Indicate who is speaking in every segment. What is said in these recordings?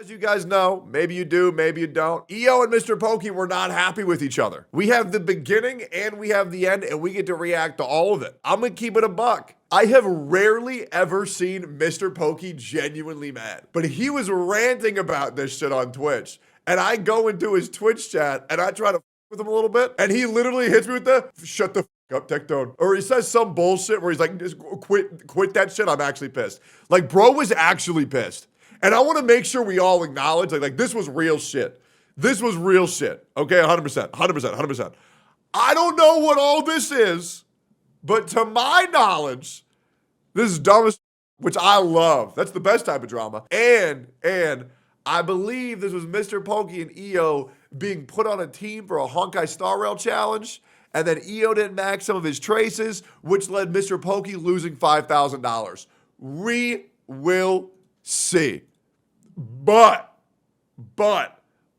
Speaker 1: As you guys know, maybe you do, maybe you don't, EO and Mr. Pokey were not happy with each other. We have the beginning and we have the end, and we get to react to all of it. I'm gonna keep it a buck. I have rarely ever seen Mr. Pokey genuinely mad, but he was ranting about this shit on Twitch. And I go into his Twitch chat and I try to with him a little bit, and he literally hits me with the shut the up, Tectone. Or he says some bullshit where he's like, just quit that shit. I'm actually pissed. Like, bro was actually pissed. And I want to make sure we all acknowledge, like this was real shit. This was real shit. Okay, 100%, 100%, 100%. I don't know what all this is, but to my knowledge, this is dumb as, which I love. That's the best type of drama. And I believe this was Mr. Pokey and EO being put on a team for a Honkai Star Rail challenge, and then EO didn't max some of his traces, which led Mr. Pokey losing $5,000. We will see. But,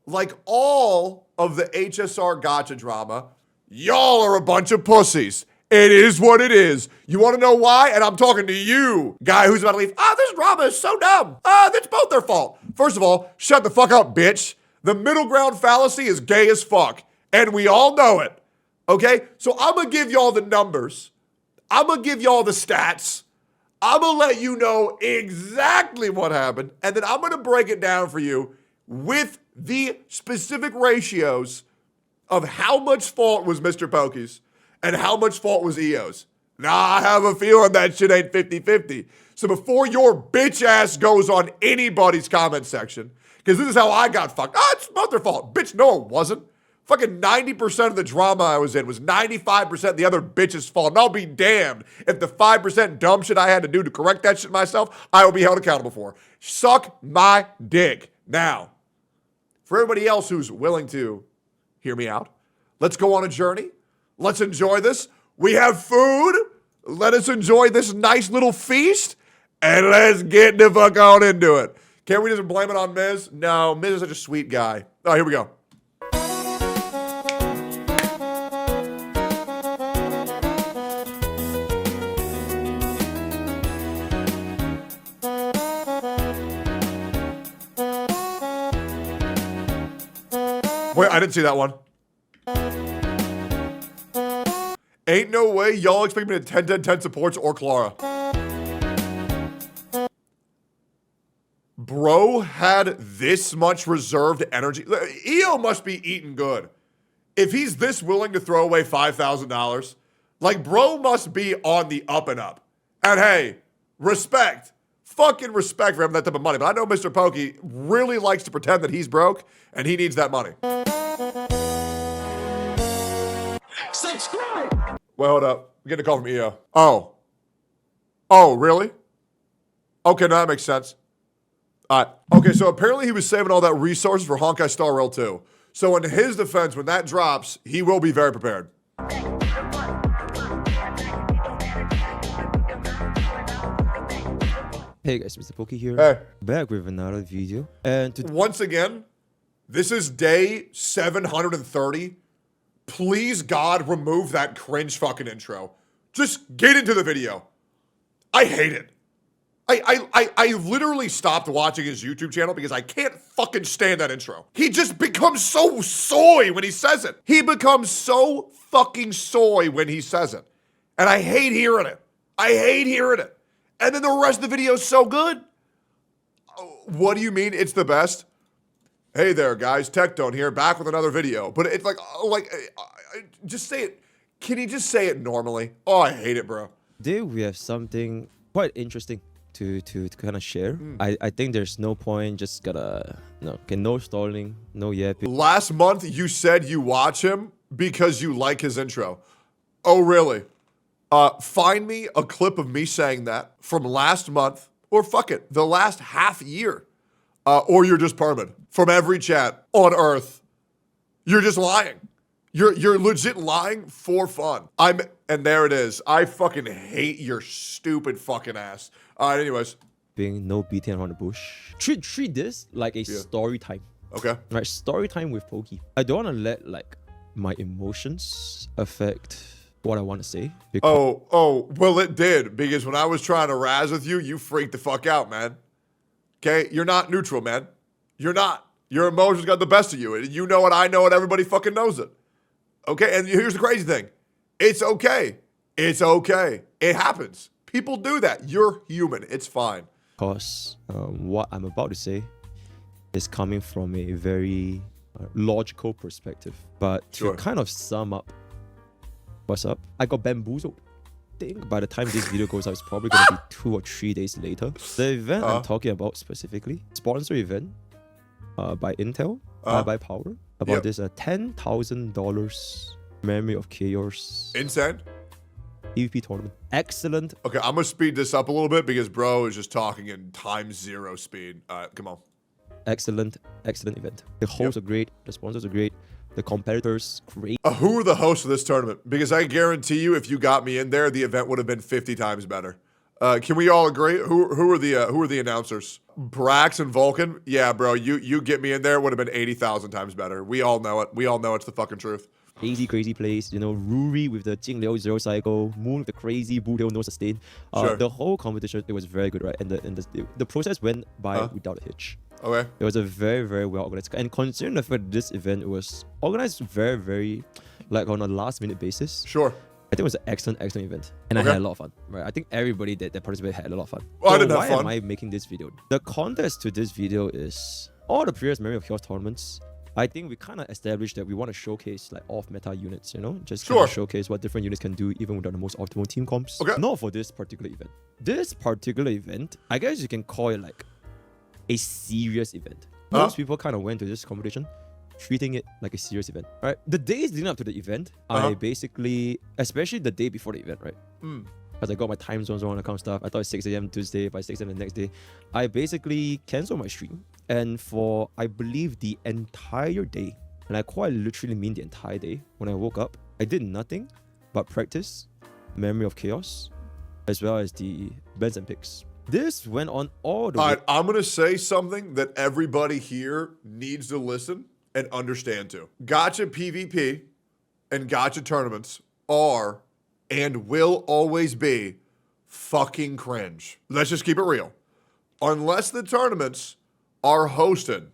Speaker 1: like all of the HSR gotcha drama, y'all are a bunch of pussies. It is what it is. You want to know why? And I'm talking to you, guy who's about to leave. This drama is so dumb. That's both their fault. First of all, shut the fuck up, bitch. The middle ground fallacy is gay as fuck, and we all know it. Okay? So I'm going to give y'all the numbers. I'm going to give y'all the stats. I'm going to let you know exactly what happened, and then I'm going to break it down for you with the specific ratios of how much fault was Mr. Pokey's and how much fault was EO's. Now, I have a feeling that shit ain't 50-50. So before your bitch ass goes on anybody's comment section, because this is how I got fucked. It's both their fault. Bitch, no, it wasn't. Fucking 90% of the drama I was in was 95% the other bitch's fault. And I'll be damned if the 5% dumb shit I had to do to correct that shit myself, I will be held accountable for. Suck my dick. Now, for everybody else who's willing to hear me out, let's go on a journey. Let's enjoy this. We have food. Let us enjoy this nice little feast. And let's get the fuck on into it. Can't we just blame it on Miz? No, Miz is such a sweet guy. Oh, here we go. Wait, I didn't see that one. Ain't no way y'all expect me to 10-10-10 supports or Clara. Bro had this much reserved energy. EO must be eating good. If he's this willing to throw away $5,000, like bro must be on the up and up. And hey, respect. Fucking respect for having that type of money. But I know Mr. Pokey really likes to pretend that he's broke and he needs that money.
Speaker 2: Subscribe!
Speaker 1: Well, hold up. I'm getting a call from EO. Oh, really? Okay, now that makes sense. Okay, so apparently he was saving all that resources for Honkai Star Rail 2. So in his defense, when that drops, he will be very prepared.
Speaker 3: Hey guys, Mr. Pokey here.
Speaker 1: Hey.
Speaker 3: Back with another video. And
Speaker 1: once again, this is day 730. Please, God, remove that cringe fucking intro. Just get into the video. I hate it. I literally stopped watching his YouTube channel because I can't fucking stand that intro. He just becomes so soy when he says it. He becomes so fucking soy when he says it. And I hate hearing it. I hate hearing it. And then the rest of the video is so good. What do you mean it's the best? Hey there, guys. Tectone here, back with another video. But it's like, just say it. Can you just say it normally? Oh, I hate it, bro.
Speaker 3: today we have something quite interesting to kind of share. I think there's no point, just gotta, no stalling, no yapping.
Speaker 1: Last month, you said you watch him because you like his intro. Oh, really? Find me a clip of me saying that from last month, or fuck it, the last half year. Or you're just permanent. From every chat on Earth. You're just lying. You're legit lying for fun. And there it is. I fucking hate your stupid fucking ass. Anyways.
Speaker 3: Being no beating around the bush. Treat this like a story time.
Speaker 1: Okay.
Speaker 3: Right, story time with Pokey. I don't want to let my emotions affect what I want to say.
Speaker 1: Oh, well it did, because when I was trying to razz with you, you freaked the fuck out, man. Okay? You're not neutral, man. You're not. Your emotions got the best of you. You know it, I know it, everybody fucking knows it. Okay, and here's the crazy thing. It's okay. It's okay. It happens. People do that. You're human. It's fine.
Speaker 3: Because what I'm about to say is coming from a very logical perspective. But to
Speaker 1: Sure.
Speaker 3: kind of sum up what's up, I got bamboozled. I think by the time this video goes out, it's probably going to be 2 or 3 days later. The event I'm talking about specifically, sponsor event by Intel, by Power, about this $10,000 Memory of Chaos
Speaker 1: Insane.
Speaker 3: PvP tournament. Excellent.
Speaker 1: Okay, I'm going to speed this up a little bit because bro is just talking in ×0 speed. All right, come on.
Speaker 3: Excellent event. The hosts are great. The sponsors are great. The competitors, great.
Speaker 1: Who are the hosts of this tournament? Because I guarantee you, if you got me in there, the event would have been 50 times better. Can we all agree? Who are the announcers? Brax and Vulcan? Yeah, bro, you get me in there, it would have been 80,000 times better. We all know it. We all know it's the fucking truth.
Speaker 3: Crazy plays. You know, Ruri with the Jingliao Zero Cycle, Moon with the crazy Budo no sustain.
Speaker 1: Sure.
Speaker 3: The whole competition, it was very good, right? And the process went by without a hitch.
Speaker 1: Okay.
Speaker 3: It was a very well organized. And considering the fact that this event was organized very like on a last minute basis.
Speaker 1: Sure.
Speaker 3: I think it was an excellent event. And I had a lot of fun, right? I think everybody that participated had a lot of fun.
Speaker 1: Well,
Speaker 3: so
Speaker 1: I didn't have
Speaker 3: why
Speaker 1: fun.
Speaker 3: am I making this video? The context to this video is all the previous Memory of Chaos tournaments. I think we kind of established that we want to showcase like off-meta units, you know? Just kind of showcase what different units can do even without the most optimal team comps.
Speaker 1: Okay.
Speaker 3: Not for this particular event. This particular event, I guess you can call it like a serious event. Most people kind of went to this competition treating it like a serious event, right? The days leading up to the event, I basically, especially the day before the event, right? Because I got my time zones wrong and that kind of stuff. I thought it's 6 a.m. Tuesday, by 6 a.m. the next day. I basically canceled my stream. And for, I believe, the entire day, and I quite literally mean the entire day, when I woke up, I did nothing but practice Memory of Chaos, as well as the bends and picks. This went on all the way.
Speaker 1: All right, I'm going to say something that everybody here needs to listen and understand to. Gacha PvP and gacha tournaments are and will always be fucking cringe. Let's just keep it real. Unless the tournaments are hosted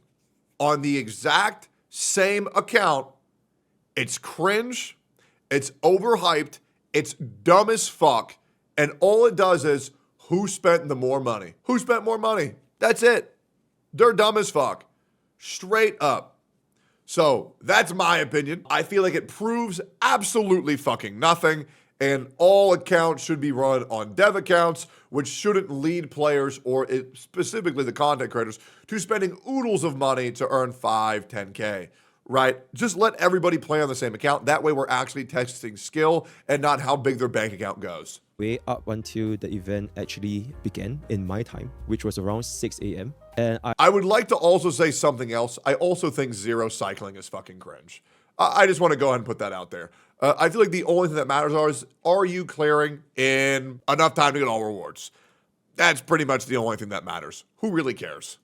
Speaker 1: on the exact same account, it's cringe, it's overhyped, it's dumb as fuck, and all it does is who spent the more money? Who spent more money? That's it. They're dumb as fuck. Straight up. So that's my opinion. I feel like it proves absolutely fucking nothing, and all accounts should be run on dev accounts, which shouldn't lead players, or specifically the content creators, to spending oodles of money to earn 5, 10K, right? Just let everybody play on the same account. That way we're actually testing skill and not how big their bank account goes.
Speaker 3: Way up until the event actually began in my time, which was around 6 a.m. And
Speaker 1: I would like to also say something else. I also think zero cycling is fucking cringe. I just want to go ahead and put that out there. I feel like the only thing that matters is, are you clearing in enough time to get all rewards? That's pretty much the only thing that matters. Who really cares?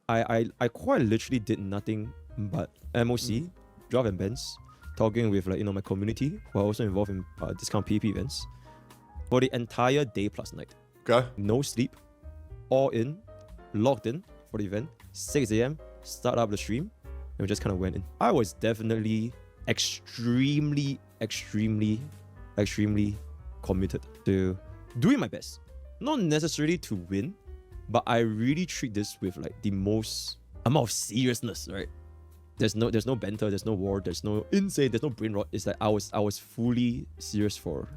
Speaker 3: I quite literally did nothing but MOC, draft and bends, talking with like, my community who are also involved in discount PvP events for the entire day plus night.
Speaker 1: Okay.
Speaker 3: No sleep, all in, logged in for the event, 6 a.m., start up the stream, and we just kind of went in. I was definitely extremely committed to doing my best. Not necessarily to win, but I really treat this with like the most amount of seriousness, right? There's no banter, there's no war, there's no insane, there's no brain rot. It's like I was fully serious for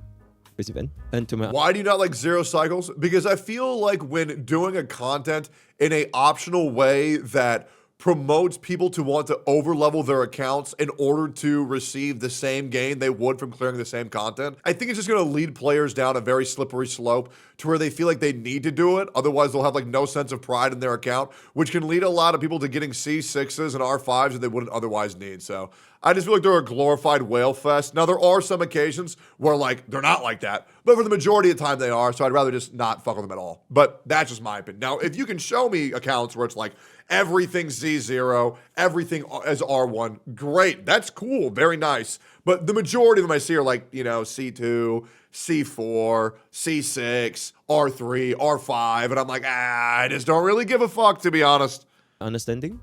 Speaker 3: this event. And to my
Speaker 1: Why do you not like zero cycles? Because I feel like when doing a content in a optional way that promotes people to want to overlevel their accounts in order to receive the same gain they would from clearing the same content, I think it's just going to lead players down a very slippery slope to where they feel like they need to do it. Otherwise, they'll have like no sense of pride in their account, which can lead a lot of people to getting C6s and R5s that they wouldn't otherwise need. So I just feel like they're a glorified whale fest. Now, there are some occasions where like they're not like that, but for the majority of the time they are, so I'd rather just not fuck with them at all. But that's just my opinion. Now, if you can show me accounts where it's like everything's Z0, everything is R1, great. That's cool, very nice. But the majority of them I see are like, C2, C4, C6, R3, R5, and I'm like, I just don't really give a fuck, to be honest.
Speaker 3: understanding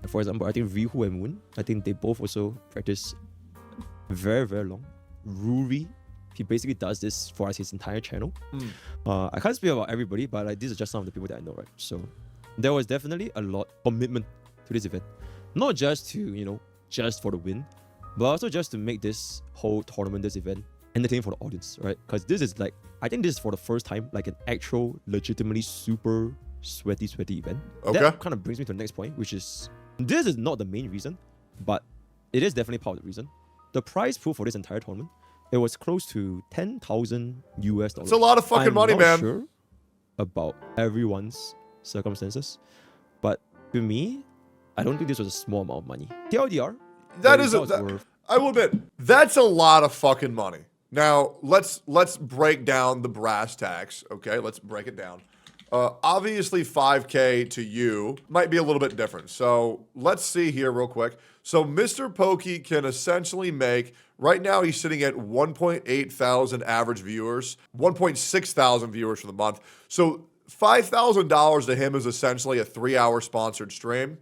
Speaker 3: For example, I think Rihu and Moon, I think they both also practice very, very long. Ruri, he basically does this for us his entire channel. I can't speak about everybody, but like these are just some of the people that I know, right? So there was definitely a lot of commitment to this event. Not just to, just for the win, but also just to make this whole tournament, this event, entertaining for the audience, right? Because this is like, I think this is for the first time, like an actual, legitimately super sweaty event.
Speaker 1: Okay.
Speaker 3: That kind of brings me to the next point, which is, this is not the main reason, but it is definitely part of the reason. The prize pool for this entire tournament, it was close to $10,000 US.
Speaker 1: It's a lot of fucking money, man.
Speaker 3: I'm not sure about everyone's circumstances, but to me, I don't think this was a small amount of money. TLDR,
Speaker 1: That is I will admit, that's a lot of fucking money. Now, let's break down the brass tacks, okay? Let's break it down. Obviously, 5K to you might be a little bit different. So let's see here real quick. So Mr. Pokey can essentially make, right now he's sitting at 1.8 thousand average viewers, 1.6 thousand viewers for the month. So $5,000 to him is essentially a 3-hour sponsored stream.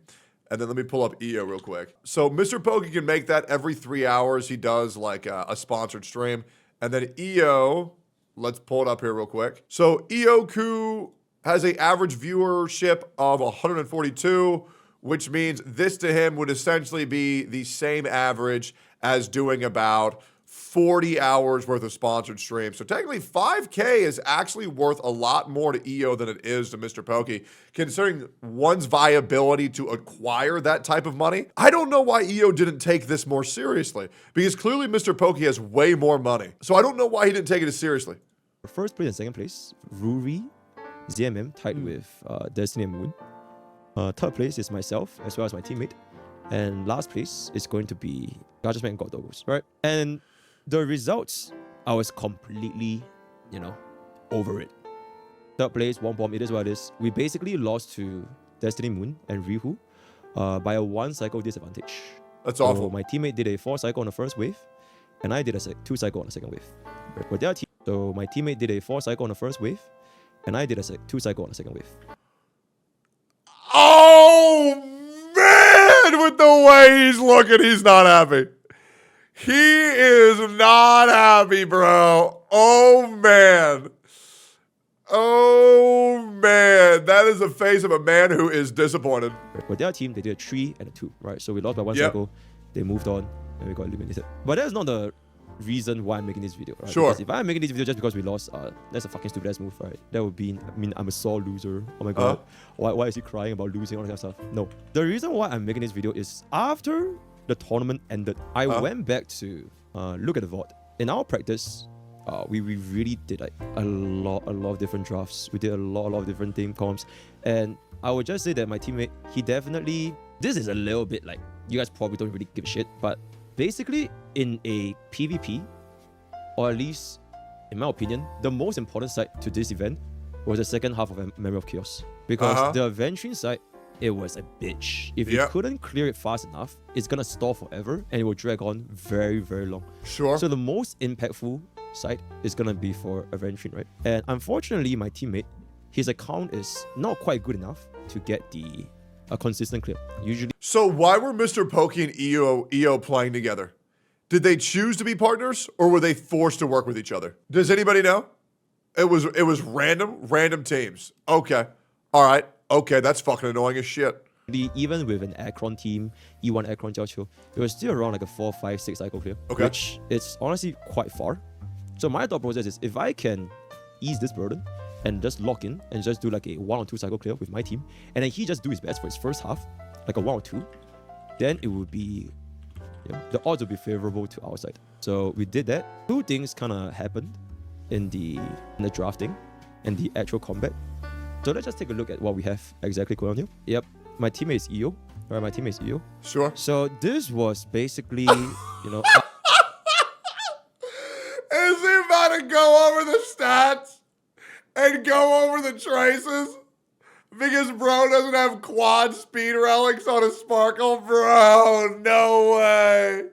Speaker 1: And then let me pull up EO real quick. So Mr. Pokey can make that every 3 hours. He does like a sponsored stream. And then EO, let's pull it up here real quick. So EOku has an average viewership of 142, which means this to him would essentially be the same average as doing about 40 hours worth of sponsored streams. So technically 5K is actually worth a lot more to EO than it is to Mr. Pokey, considering one's viability to acquire that type of money. I don't know why EO didn't take this more seriously, because clearly Mr. Pokey has way more money. So I don't know why he didn't take it as seriously.
Speaker 3: First place and second place, Ruri, ZMM tied with Destiny and Moon. Third place is myself as well as my teammate. And last place is going to be Gajasman and Godogos, right? And the results, I was completely, over it. Third place, 1 bomb, it is what it is. We basically lost to Destiny Moon and Rihu by a 1 cycle disadvantage.
Speaker 1: That's awful.
Speaker 3: So my teammate did a 4 cycle on the first wave, and I did a 2 cycle on the second wave. For their team, so my teammate did a 4 cycle on the first wave, and I did a 2 cycle on the second wave.
Speaker 1: Oh, man! With the way he's looking, he's not happy. He is not happy, bro. Oh, man. Oh, man. That is the face of a man who is disappointed.
Speaker 3: For their team, they did a 3 and a 2, right? So we lost by 1 cycle, they moved on, and we got eliminated. But that's not the reason why I'm making this video, right?
Speaker 1: Sure.
Speaker 3: Because if I'm making this video just because we lost, that's a fucking stupid ass move, right? That would be, I'm a sore loser. Oh my god. Why is he crying about losing all that kind of stuff? No. The reason why I'm making this video is after the tournament ended, I went back to look at the VOD. In our practice, we really did like a lot of different drafts. We did a lot of different team comps. And I would just say that my teammate, he definitely, this is a little bit like, you guys probably don't really give a shit, but basically in a PvP, or at least in my opinion, the most important side to this event was the second half of Memory of Chaos. Because the Avenging side, it was a bitch. If you couldn't clear it fast enough, it's gonna stall forever and it will drag on very, very long. Sure. So the most impactful side is gonna be for Avenging, right? And unfortunately, my teammate, his account is not quite good enough to get a consistent clear. Usually. So
Speaker 1: why were Mr. Pokey and EO playing together? Did they choose to be partners, or were they forced to work with each other? Does anybody know? It was random teams. Okay. All right. Okay, that's fucking annoying as shit.
Speaker 3: Even with an Akron team, E1 Akron Jiaoqiu, it was still around like a 4, 5, 6 cycle clear. Okay. Which is honestly quite far. So my thought process is, if I can ease this burden and just lock in and just do like a 1 or 2 cycle clear with my team, and then he just do his best for his first half, like a 1 or 2, then it would be, the odds would be favorable to our side. So we did that. 2 things kind of happened in the drafting and the actual combat. So let's just take a look at what we have exactly going on here. Yep, my teammate is EO. Right, my teammate is EO. Sure. So this was basically, Is he
Speaker 1: about to go over the stats and go over the traces? Because bro doesn't have quad speed relics on his Sparkle? Bro, no way.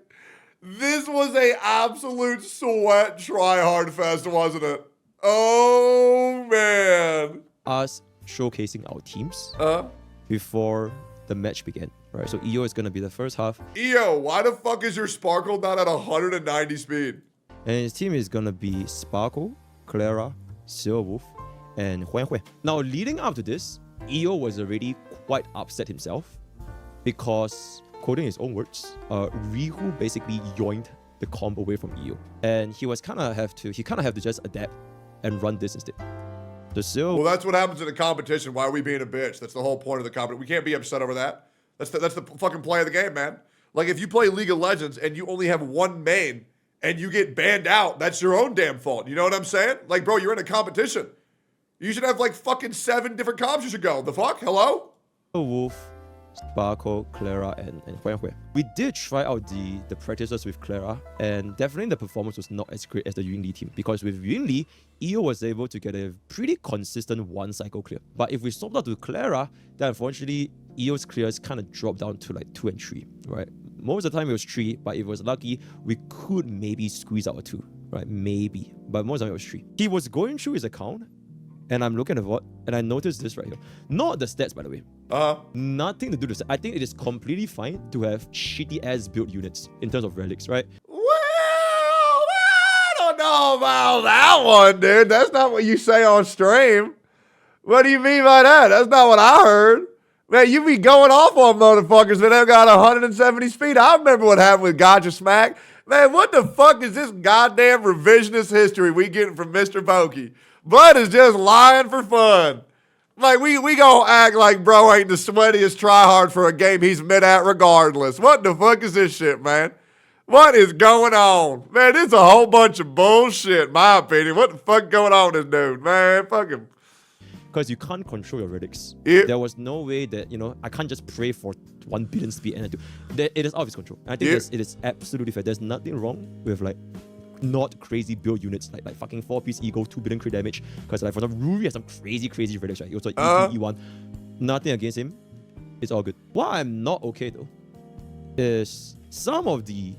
Speaker 1: This was a absolute sweat try-hard fest, wasn't it? Oh, man.
Speaker 3: Us showcasing our teams before the match began, right? So EO is gonna be the first half,
Speaker 1: EO, why the fuck is your Sparkle not at 190 speed?
Speaker 3: and his team is gonna be Sparkle, Clara, Silverwolf, and Huan Huan. Now, leading up to this, EO was already quite upset himself because, quoting his own words, Rihu basically yoinked the comp away from EO, and he kind of have to just adapt and run this instead.
Speaker 1: Well, that's what happens in a competition. Why are we being a bitch? That's the whole point of the competition. We can't be upset over that. That's the fucking play of the game, man. Like, if you play League of Legends and you only have one main and you get banned out, that's your own damn fault. You know what I'm saying? Like, bro, you're in a competition. You should have like fucking 7 different comps you should go. The fuck? Hello?
Speaker 3: Wolf, Sparkle, Clara, and Huan Huan. We did try out the practices with Clara, and definitely the performance was not as great as the Yunli team, because with Yunli, EO was able to get a pretty consistent 1 cycle clear. But if we swapped out to Clara, then unfortunately, EO's clears kind of dropped down to like 2 and 3, right? Most of the time it was 3, but if it was lucky, we could maybe squeeze out a 2, right? Maybe. But most of the time it was 3. He was going through his account, and I'm looking at the VOD, and I noticed this right here. Not the stats, by the way. Nothing to do with this. I think it is completely fine to have shitty ass build units in terms of relics, right?
Speaker 1: Well, I don't know about that one, dude. That's not what you say on stream. What do you mean by that? That's not what I heard. Man, you be going off on motherfuckers that have got 170 speed. I remember what happened with Gotcha Smack. Man, what the fuck is this goddamn revisionist history we getting from Mr. Pokey? Bud is just lying for fun. Like, we gonna act like bro ain't the sweatiest tryhard for a game he's mid at regardless. What the fuck is this shit, man? What is going on? Man, this is a whole bunch of bullshit, in my opinion. What the fuck going on with this dude, man? Fuck him.
Speaker 3: Because you can't control your relics.
Speaker 1: Yeah.
Speaker 3: There was no way that, I can't just pray for 1 billion speed and it is out of his control. And I think it is absolutely fair. There's nothing wrong with like not crazy build units like fucking 4-piece ego, 2 billion crit damage. Because like for example, Ruri has some crazy relics, right? He also E2, E1. Nothing against him. It's all good. What I'm not okay though is some of the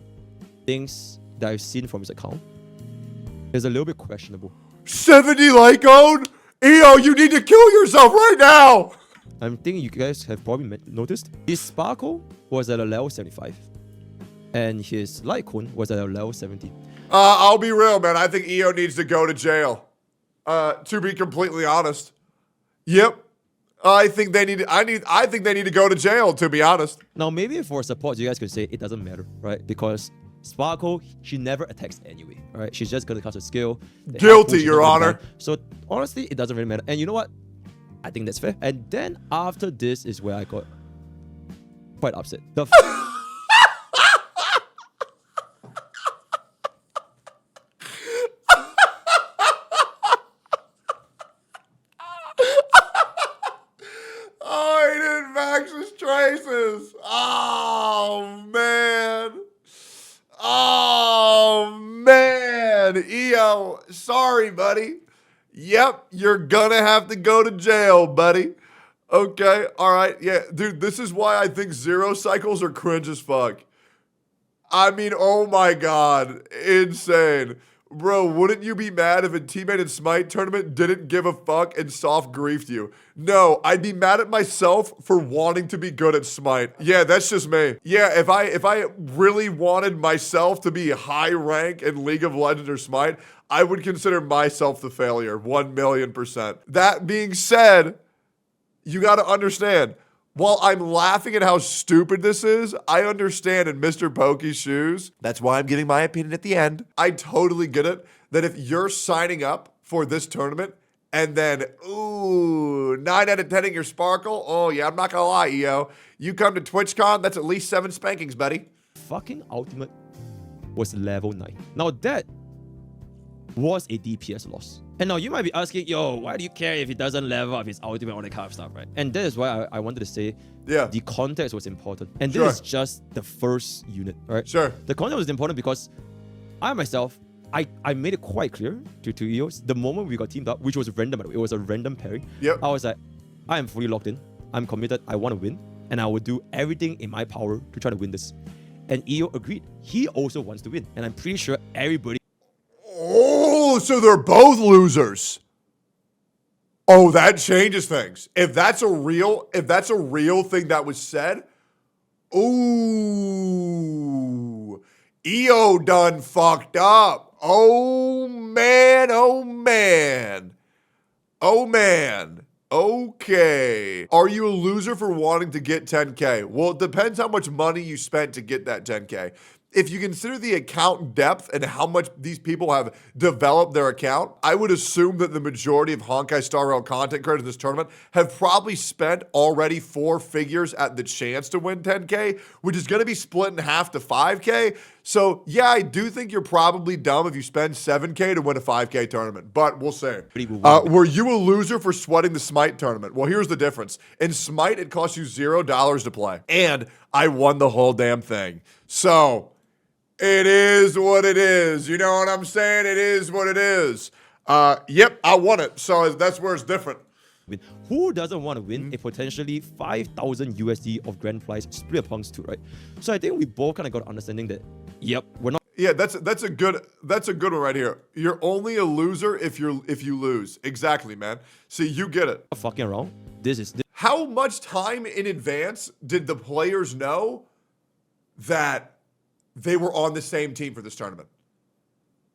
Speaker 3: things that I've seen from his account is a little bit questionable.
Speaker 1: 70 like own? EO, you need to kill yourself right now!
Speaker 3: I'm thinking you guys have probably noticed his Sparkle was at a level 75 and his Litecoin was at a level 70.
Speaker 1: I'll be real, man. I think EO needs to go to jail. To be completely honest. Yep. I think they need to go to jail, to be honest.
Speaker 3: Now, maybe for support, you guys could say it doesn't matter, right? Because Sparkle, she never attacks anyway, right? She's just gonna cast a skill.
Speaker 1: Guilty, Your Honor.
Speaker 3: So honestly, it doesn't really matter. And you know what? I think that's fair. And then after this is where I got quite upset.
Speaker 1: Oh, he didn't max his traces. Oh, man. Oh, man. EO, sorry, buddy. Yep, you're gonna have to go to jail, buddy. Okay, all right. Yeah, dude, this is why I think 0 cycles are cringe as fuck. I mean, oh my God. Insane. Bro, wouldn't you be mad if a teammate in Smite tournament didn't give a fuck and soft griefed you? No, I'd be mad at myself for wanting to be good at Smite. Yeah, that's just me. Yeah, if I really wanted myself to be high rank in League of Legends or Smite, I would consider myself the failure, 1,000,000%. That being said, you gotta understand, while I'm laughing at how stupid this is, I understand in Mr. Pokey's shoes. That's why I'm giving my opinion at the end. I totally get it that if you're signing up for this tournament and then, ooh, 9 out of 10 in your Sparkle, oh yeah, I'm not gonna lie, EO. You come to TwitchCon, that's at least 7 spankings, buddy.
Speaker 3: Fucking ultimate was level 9. Now that was a DPS loss. And now you might be asking, yo, why do you care if he doesn't level up his ultimate, all that kind of stuff, right? And that is why I wanted to say the context was important. And this is just the first unit, right?
Speaker 1: Sure.
Speaker 3: The context was important because I myself, I made it quite clear to EOS the moment we got teamed up, which was random, by the way. It was a random pairing.
Speaker 1: Yep.
Speaker 3: I was like, I am fully locked in. I'm committed. I want to win. And I will do everything in my power to try to win this. And EO agreed. He also wants to win. And I'm pretty sure everybody...
Speaker 1: Oh, so they're both losers. Oh, that changes things. If that's a real thing that was said, ooh, EO done fucked up. Oh man, oh man. Oh man. Okay. Are you a loser for wanting to get 10K? Well, it depends how much money you spent to get that 10K. If you consider the account depth and how much these people have developed their account, I would assume that the majority of Honkai Star Rail content creators in this tournament have probably spent already 4 figures at the chance to win 10K, which is going to be split in half to 5K. So yeah, I do think you're probably dumb if you spend 7K to win a 5K tournament, but we'll see. Were you a loser for sweating the Smite tournament? Well, here's the difference. In Smite, it costs you $0 to play, and I won the whole damn thing. So it is what it is. You know what I'm saying? It is what it is. Yep, I won it. So that's where it's different.
Speaker 3: Who doesn't want to win a potentially 5,000 USD of grand prize split amongst 2, right? So I think we both kind of got understanding that, yep, we're not.
Speaker 1: Yeah, that's a good one right here. You're only a loser if you lose. Exactly, man. See, you get it.
Speaker 3: Fucking around.
Speaker 1: How much time in advance did the players know that they were on the same team for this tournament?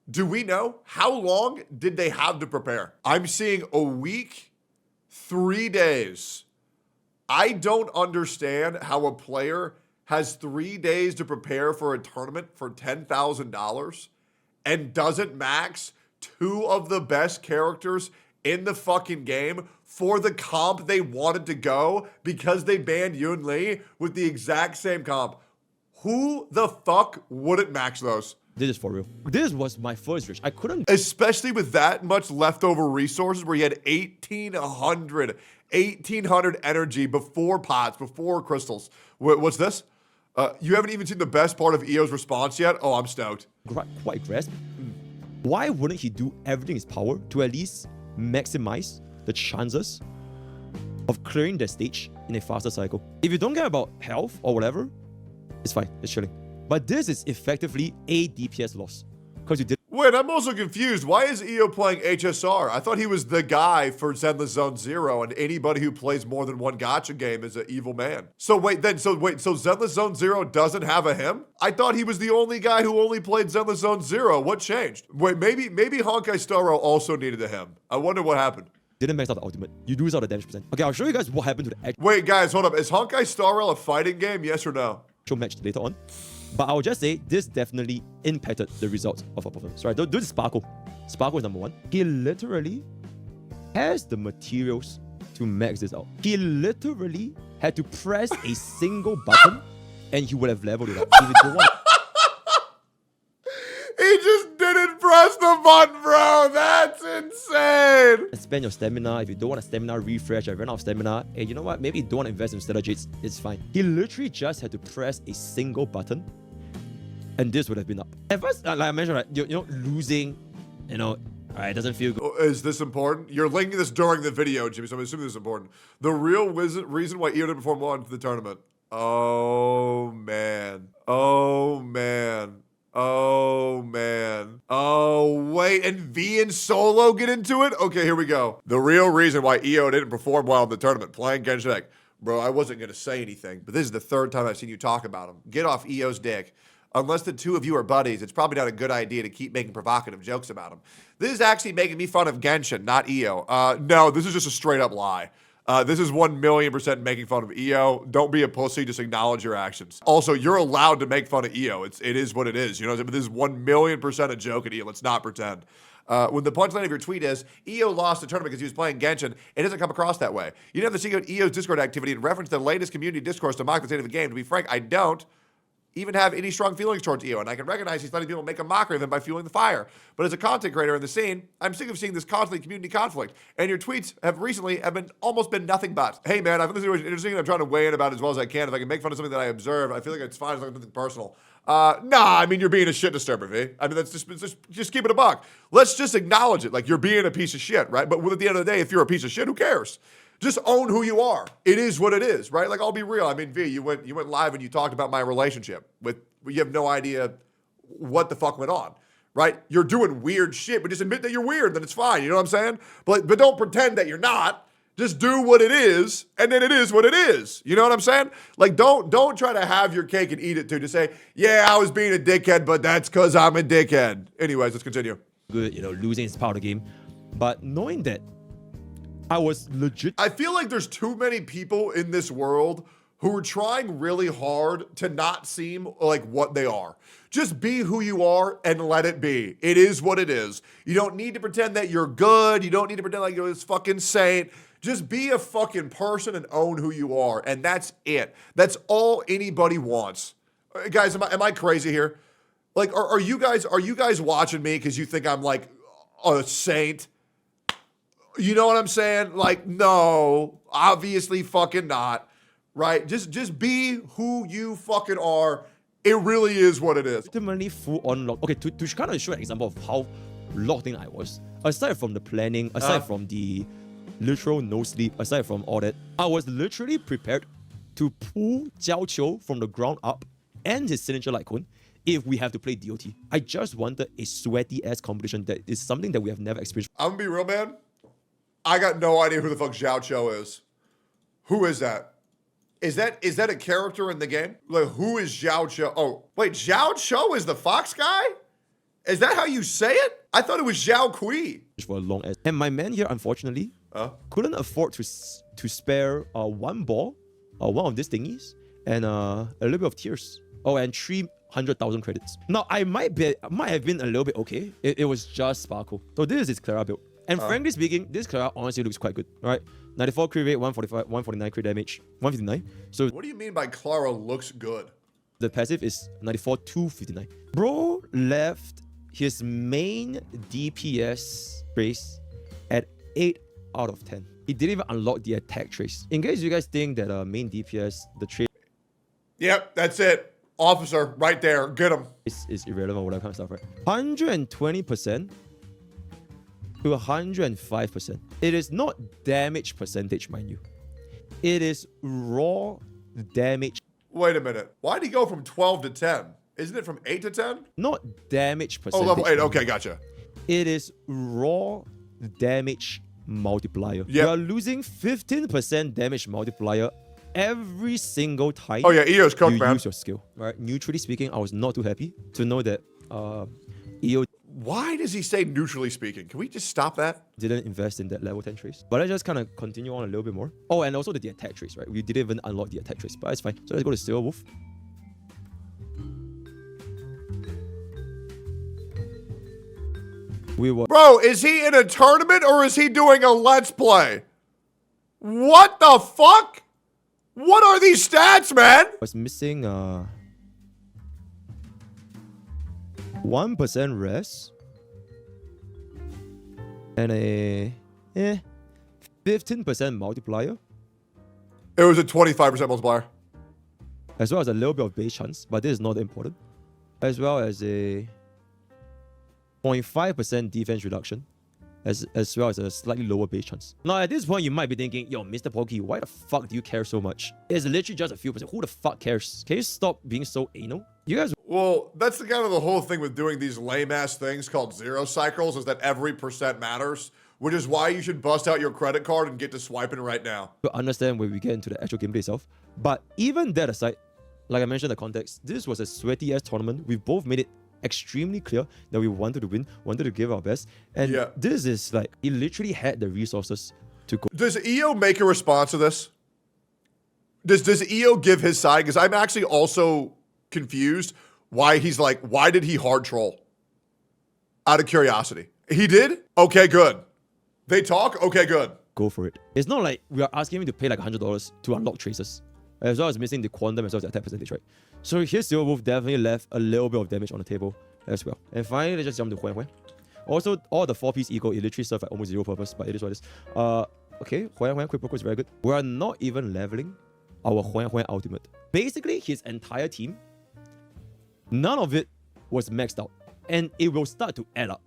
Speaker 1: Do we know? How long did they have to prepare? I'm seeing a week, 3 days. I don't understand how a player has 3 days to prepare for a tournament for $10,000 and doesn't max 2 of the best characters in the fucking game for the comp they wanted to go because they banned Yun Li with the exact same comp. Who the fuck wouldn't max those?
Speaker 3: This is for real. This was my first wish. I couldn't.
Speaker 1: Especially with that much leftover resources where you had 1,800 energy before pots, before crystals. What's this? You haven't even seen the best part of EO's response yet? Oh, I'm stoked.
Speaker 3: Quite grasp. Why wouldn't he do everything in his power to at least maximize the chances of clearing the stage in a faster cycle? If you don't care about health or whatever, it's fine, it's chilling. But this is effectively a DPS loss. Because you did.
Speaker 1: Wait, I'm also confused. Why is EO playing HSR? I thought he was the guy for Zenless Zone Zero, and anybody who plays more than one gacha game is an evil man. So Zenless Zone Zero doesn't have a him? I thought he was the only guy who only played Zenless Zone Zero. What changed? Wait, maybe Honkai Star Rail also needed a him. I wonder what happened.
Speaker 3: Didn't max out the ultimate. You lose out the damage percent. Okay, I'll show you guys what happened to the actual.
Speaker 1: Wait, guys, hold up. Is Honkai Star Rail a fighting game? Yes or no?
Speaker 3: Match later on. But I'll just say this definitely impacted the results of our performance. Right? Don't do the Sparkle. Sparkle is number 1. He literally has the materials to max this out. He literally had to press a single button and he would have leveled it up. If you don't want.
Speaker 1: He just didn't press the button, bro. That's insane.
Speaker 3: Spend your stamina. If you don't want a stamina refresh, I ran out of stamina. Hey, you know what? Maybe you don't want to invest in strategies. It's fine. He literally just had to press a single button and this would have been up. At first, like I mentioned, right, you know, losing, it doesn't feel good.
Speaker 1: Is this important? You're linking this during the video, Jimmy, so I'm assuming this is important. The real reason why EO didn't perform well in the tournament. Oh, man. Oh, man. Oh, man. Oh, wait. And V and Solo get into it? Okay, here we go. The real reason why EO didn't perform well in the tournament, playing Genshin. Bro, I wasn't going to say anything, but this is the 3rd time I've seen you talk about him. Get off EO's dick. Unless the 2 of you are buddies, it's probably not a good idea to keep making provocative jokes about him. This is actually making me fun of Genshin, not EO. No, this is just a straight up lie. This is 1,000,000% making fun of EO. Don't be a pussy, just acknowledge your actions. Also, you're allowed to make fun of EO. It is what it is. You know, but this is 1,000,000% a joke at EO. Let's not pretend. When the punchline of your tweet is, EO lost the tournament because he was playing Genshin, it doesn't come across that way. You have to see EO's Discord activity and reference the latest community discourse to mock the state of the game. To be frank, I don't even have any strong feelings towards EO, and I can recognize he's letting people make a mockery of him by fueling the fire. But as a content creator in the scene, I'm sick of seeing this constantly community conflict, and your tweets have recently almost been nothing but, hey man, I find this situation interesting and I'm trying to weigh in about it as well as I can. If I can make fun of something that I observe, I feel like it's fine as long as it's nothing personal. Nah, I mean, you're being a shit disturber, V. I mean, that's just keep it a buck. Let's just acknowledge it, like you're being a piece of shit, right? But at the end of the day, if you're a piece of shit, who cares? Just own who you are. It is what it is, right? Like, I'll be real. I mean, V, you went live and you talked about my relationship with, you have no idea what the fuck went on, right? You're doing weird shit, but just admit that you're weird, then it's fine. You know what I'm saying? But don't pretend that you're not. Just do what it is, and then it is what it is. You know what I'm saying? Like, don't try to have your cake and eat it too. Just say, yeah, I was being a dickhead, but that's because I'm a dickhead. Anyways, let's continue.
Speaker 3: Good, losing is part of the game. But knowing that I was legit.
Speaker 1: I feel like there's too many people in this world who are trying really hard to not seem like what they are. Just be who you are and let it be. It is what it is. You don't need to pretend that you're good. You don't need to pretend like you're this fucking saint. Just be a fucking person and own who you are. And that's it. That's all anybody wants. Guys, am I crazy here? Like, are you guys watching me because you think I'm like a saint? You know what I'm saying? Like, no, obviously fucking not. Right? Just be who you fucking are. It really is what it is.
Speaker 3: Ultimately full on lock. Okay, to kind of show an example of how locked in I was. Aside from the planning, aside from the literal no sleep, aside from all that, I was literally prepared to pull Jiao Qiu from the ground up and his signature light cone if we have to play DOT. I just wanted a sweaty ass competition that is something that we have never experienced.
Speaker 1: I'm gonna be real, man. I got no idea who the fuck Jiao Qiu is. Who is that? Is that a character in the game? Like, who is Jiao Qiu? Oh, wait, Jiao Qiu is the fox guy? Is that how you say it? I thought it was Zhao Kui.
Speaker 3: For a long ass. And my man here, unfortunately, couldn't afford to spare one ball, one of these thingies, and a little bit of tears. Oh, and 300,000 credits. Now, I might have been a little bit okay. It was just Sparkle. So this is his Clara build. And frankly speaking, this Clara honestly looks quite good. All right, 94 crit rate, 145, 149 crit damage, 159. So
Speaker 1: what do you mean by Clara looks good?
Speaker 3: The passive is 94, 259. Bro left his main DPS trace at 8 out of 10. He didn't even unlock the attack trace. In case you guys think that main DPS, the trace...
Speaker 1: Yep, that's it. Officer, right there. Get him.
Speaker 3: Is irrelevant, all that kind of stuff, right? 120% to 105%. It is not damage percentage, mind you. It is raw damage.
Speaker 1: Wait a minute. Why'd he go from 12 to 10? Isn't it from 8 to 10?
Speaker 3: Not damage percentage.
Speaker 1: Oh, level 8. Okay, gotcha.
Speaker 3: It is raw damage multiplier.
Speaker 1: Yep.
Speaker 3: You are losing 15% damage multiplier every single time.
Speaker 1: Oh yeah, EO's cooked,
Speaker 3: you
Speaker 1: man.
Speaker 3: use your skill. Right? Neutrally speaking, I was not too happy to know that EO
Speaker 1: Why does he say neutrally speaking? Can we just stop that?
Speaker 3: didn't invest in that level 10 trace. But let's just kind of continue on a little bit more. Oh, and also the attack trace, right? We didn't even unlock the attack trace, but it's fine. So let's go to Silver Wolf. We were...
Speaker 1: Bro, is he in a tournament or is he doing a let's play? What the fuck? What are these stats, man?
Speaker 3: was missing 1% res and a 15% multiplier,
Speaker 1: It was a 25% multiplier.
Speaker 3: as well as a little bit of base chance, but this is not important, as well as a 0.5% defense reduction, as well as a slightly lower base chance. Now, at this point, you might be thinking, yo, Mr. Pokey, why the fuck do you care so much? It's literally just a few percent. Who the fuck cares? Can you stop being so anal? You guys...
Speaker 1: Well, that's the kind of the whole thing with doing these lame-ass things called zero cycles is that every percent matters, which is why you should bust out your credit card and get to swiping right now.
Speaker 3: to understand when we get into the actual gameplay itself. But even that aside, like I mentioned in the context, this was a sweaty ass tournament. We both made it extremely clear that we wanted to win, wanted to give our best. And
Speaker 1: Yeah.
Speaker 3: this is like, he literally had the resources to go.
Speaker 1: Does EO make a response to this? Does EO give his side? Because I'm actually also confused why he's like, why did he hard troll? Out of curiosity. He did? Okay, good. They talk? Okay, good.
Speaker 3: Go for it. It's not like we are asking him to pay like $100 to unlock traces, as well as missing the quantum as well as the attack percentage, right? So here, Silver Wolf definitely left a little bit of damage on the table as well. And finally, let's just jump to Huan Huan. Also, all the 4-piece eco, it literally served like almost zero purpose, but it is what it is. Okay, Huan Huan Quick Poker is very good. We are not even leveling our Huan Huan ultimate. Basically, his entire team, none of it was maxed out. And it will start to add up.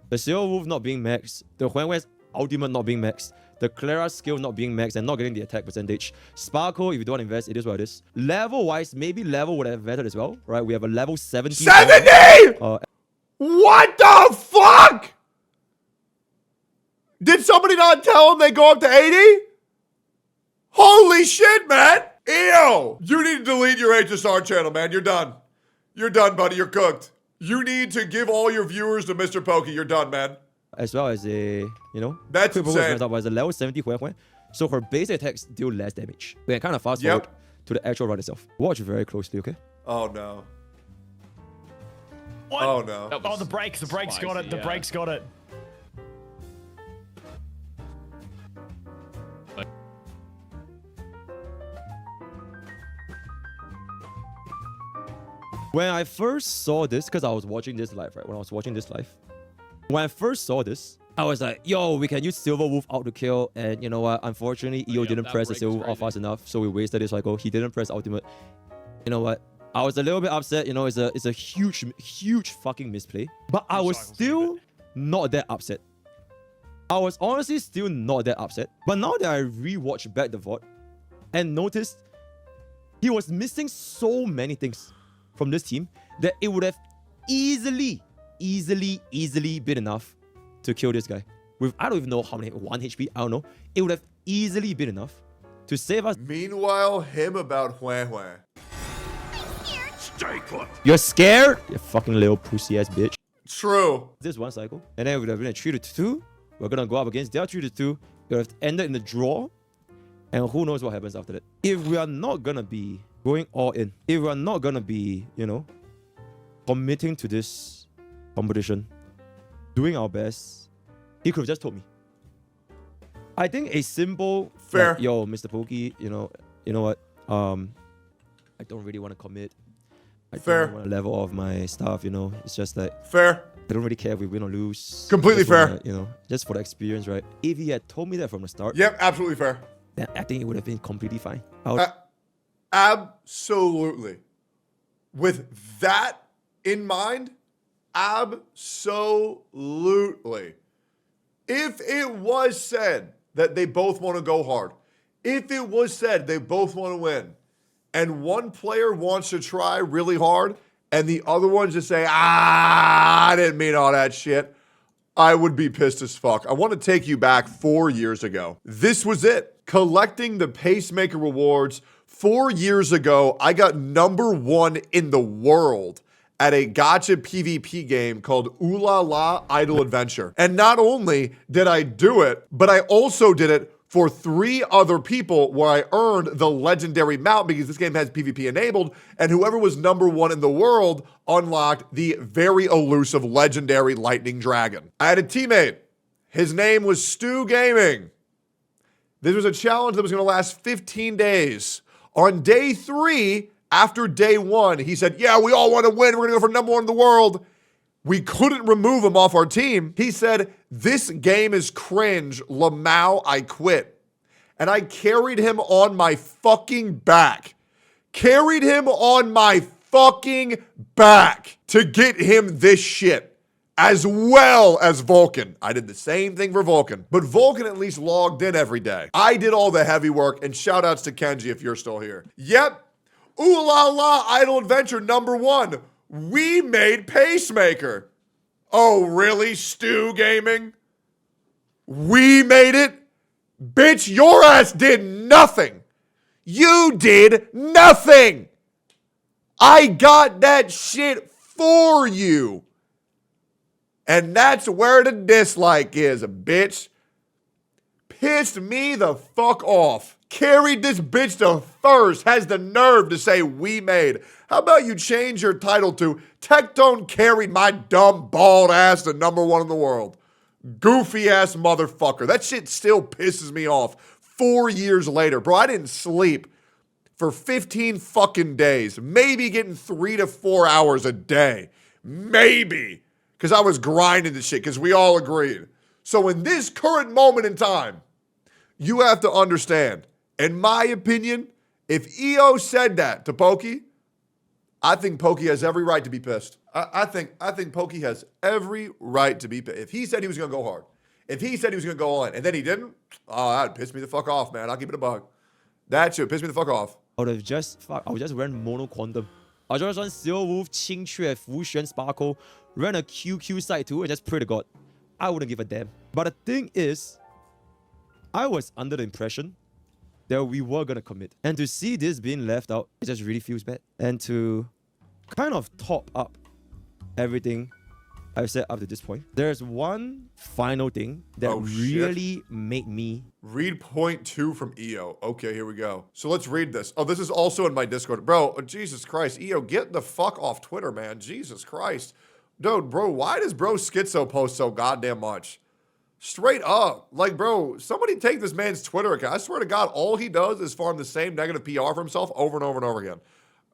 Speaker 3: The Silver Wolf not being maxed, the Huan Huan's ultimate not being maxed, the Clara skill not being maxed and not getting the attack percentage. Sparkle, if you don't want to invest, it is what it is. Level-wise, maybe level would have mattered as well, right? We have a level 70.
Speaker 1: 70! What the fuck? Did somebody not tell him they go up to 80? Holy shit, man. Ew. You need to delete your HSR channel, man. You're done. You're done, buddy. You're cooked. You need to give all your viewers to Mr. Pokey. You're done, man.
Speaker 3: As well as a,
Speaker 1: That's
Speaker 3: quick
Speaker 1: insane.
Speaker 3: up as a level 70 Hue. So her base attacks deal less damage. We can kind of fast forward to the actual run itself. Watch very closely, okay?
Speaker 1: Oh, no.
Speaker 2: What?
Speaker 1: Oh, no.
Speaker 2: Oh, the brakes got it. The brakes got it.
Speaker 3: When I first saw this, because I was watching this live, right? When I was watching this live, when I first saw this, I was like, yo, we can use Silver Wolf out to kill. And you know what? Unfortunately, EO didn't press the Silver Wolf out fast enough, so we wasted this cycle. He didn't press ultimate. You know what? I was a little bit upset. It's a huge fucking misplay. But I was still not that upset. I was honestly still not that upset. But now that I rewatched back the VOD and noticed he was missing so many things from this team that it would have easily been enough to kill this guy. With, I don't even know how many, 1 HP, I don't know. It would have easily been enough to save us.
Speaker 1: Meanwhile, him about Hue.
Speaker 4: Stay put.
Speaker 3: You're scared? You fucking little pussy ass bitch.
Speaker 1: True.
Speaker 3: This one cycle, and then it would have been a 3-2. We're gonna go up against their 3-2. It would have ended in the draw, and who knows what happens after that. If we are not gonna be going all in, if we are not gonna be, committing to this competition, doing our best, he could have just told me. I think a simple
Speaker 1: fair.
Speaker 3: Like, yo, Mr. Pokey, you know what? I don't really want to commit. I
Speaker 1: fair.
Speaker 3: don't want to level off my stuff. It's just like
Speaker 1: fair.
Speaker 3: I don't really care if we win or lose.
Speaker 1: Completely fair.
Speaker 3: Just for the experience, right? If he had told me that from the start,
Speaker 1: Yep, absolutely fair.
Speaker 3: then I think it would have been completely fine.
Speaker 1: Absolutely. With that in mind, absolutely. If it was said that they both want to go hard, if it was said they both want to win, and one player wants to try really hard, and the other one just say, I didn't mean all that shit, I would be pissed as fuck. I want to take you back 4 years ago. This was it. Collecting the Pacemaker rewards. 4 years ago, I got #1 in the world at a gacha PvP game called Ooh La La Idle Adventure. And not only did I do it, but I also did it for 3 other people where I earned the legendary mount because this game has PvP enabled, and whoever was #1 in the world unlocked the very elusive legendary Lightning Dragon. I had a teammate. His name was Stu Gaming. This was a challenge that was going to last 15 days. On day 3, after day 1, he said, yeah, we all want to win. We're going to go for #1 in the world. We couldn't remove him off our team. He said, this game is cringe. Lamau, I quit. And I carried him on my fucking back. Carried him on my fucking back to get him this shit. As well as Vulcan. I did the same thing for Vulcan. But Vulcan at least logged in every day. I did all the heavy work. And shout outs to Kenji if you're still here. Yep. Ooh La La Idle Adventure #1. We made Pacemaker. Oh, really, Stu Gaming? We made it? Bitch, your ass did nothing. You did nothing. I got that shit for you. And that's where the dislike is, bitch. Pissed me the fuck off. Carried this bitch to first, has the nerve to say we made. How about you change your title to Tectone carried my dumb bald ass to #1 in the world. Goofy ass motherfucker. That shit still pisses me off 4 years later. Bro, I didn't sleep for 15 fucking days. Maybe getting 3 to 4 hours a day. Maybe. Because I was grinding this shit because we all agreed. So in this current moment in time, you have to understand, in my opinion, if EO said that to Pokey, I think Pokey has every right to be pissed. I think Pokey has every right to be pissed. If he said he was going to go hard, if he said he was going to go on, and then he didn't, oh, that would piss me the fuck off, man. I'll keep it a bug. That should piss me the fuck off.
Speaker 3: I would just run mono quantum I just run Silver Wolf, Qing Xue, Fu Xuan, Sparkle, run a QQ side too, and just pray to God. I wouldn't give a damn. But the thing is, I was under the impression that we were gonna commit. And to see this being left out, it just really feels bad. And to kind of top up everything I've said up to this point, there's one final thing that really made me...
Speaker 1: Read point 2 from EO. Okay, here we go. So let's read this. Oh, this is also in my Discord. Bro, Jesus Christ. EO, get the fuck off Twitter, man. Jesus Christ. Dude, bro, why does bro Schizo post so goddamn much? Straight up. Like, bro, somebody take this man's Twitter account. I swear to God, all he does is farm the same negative PR for himself over and over and over again.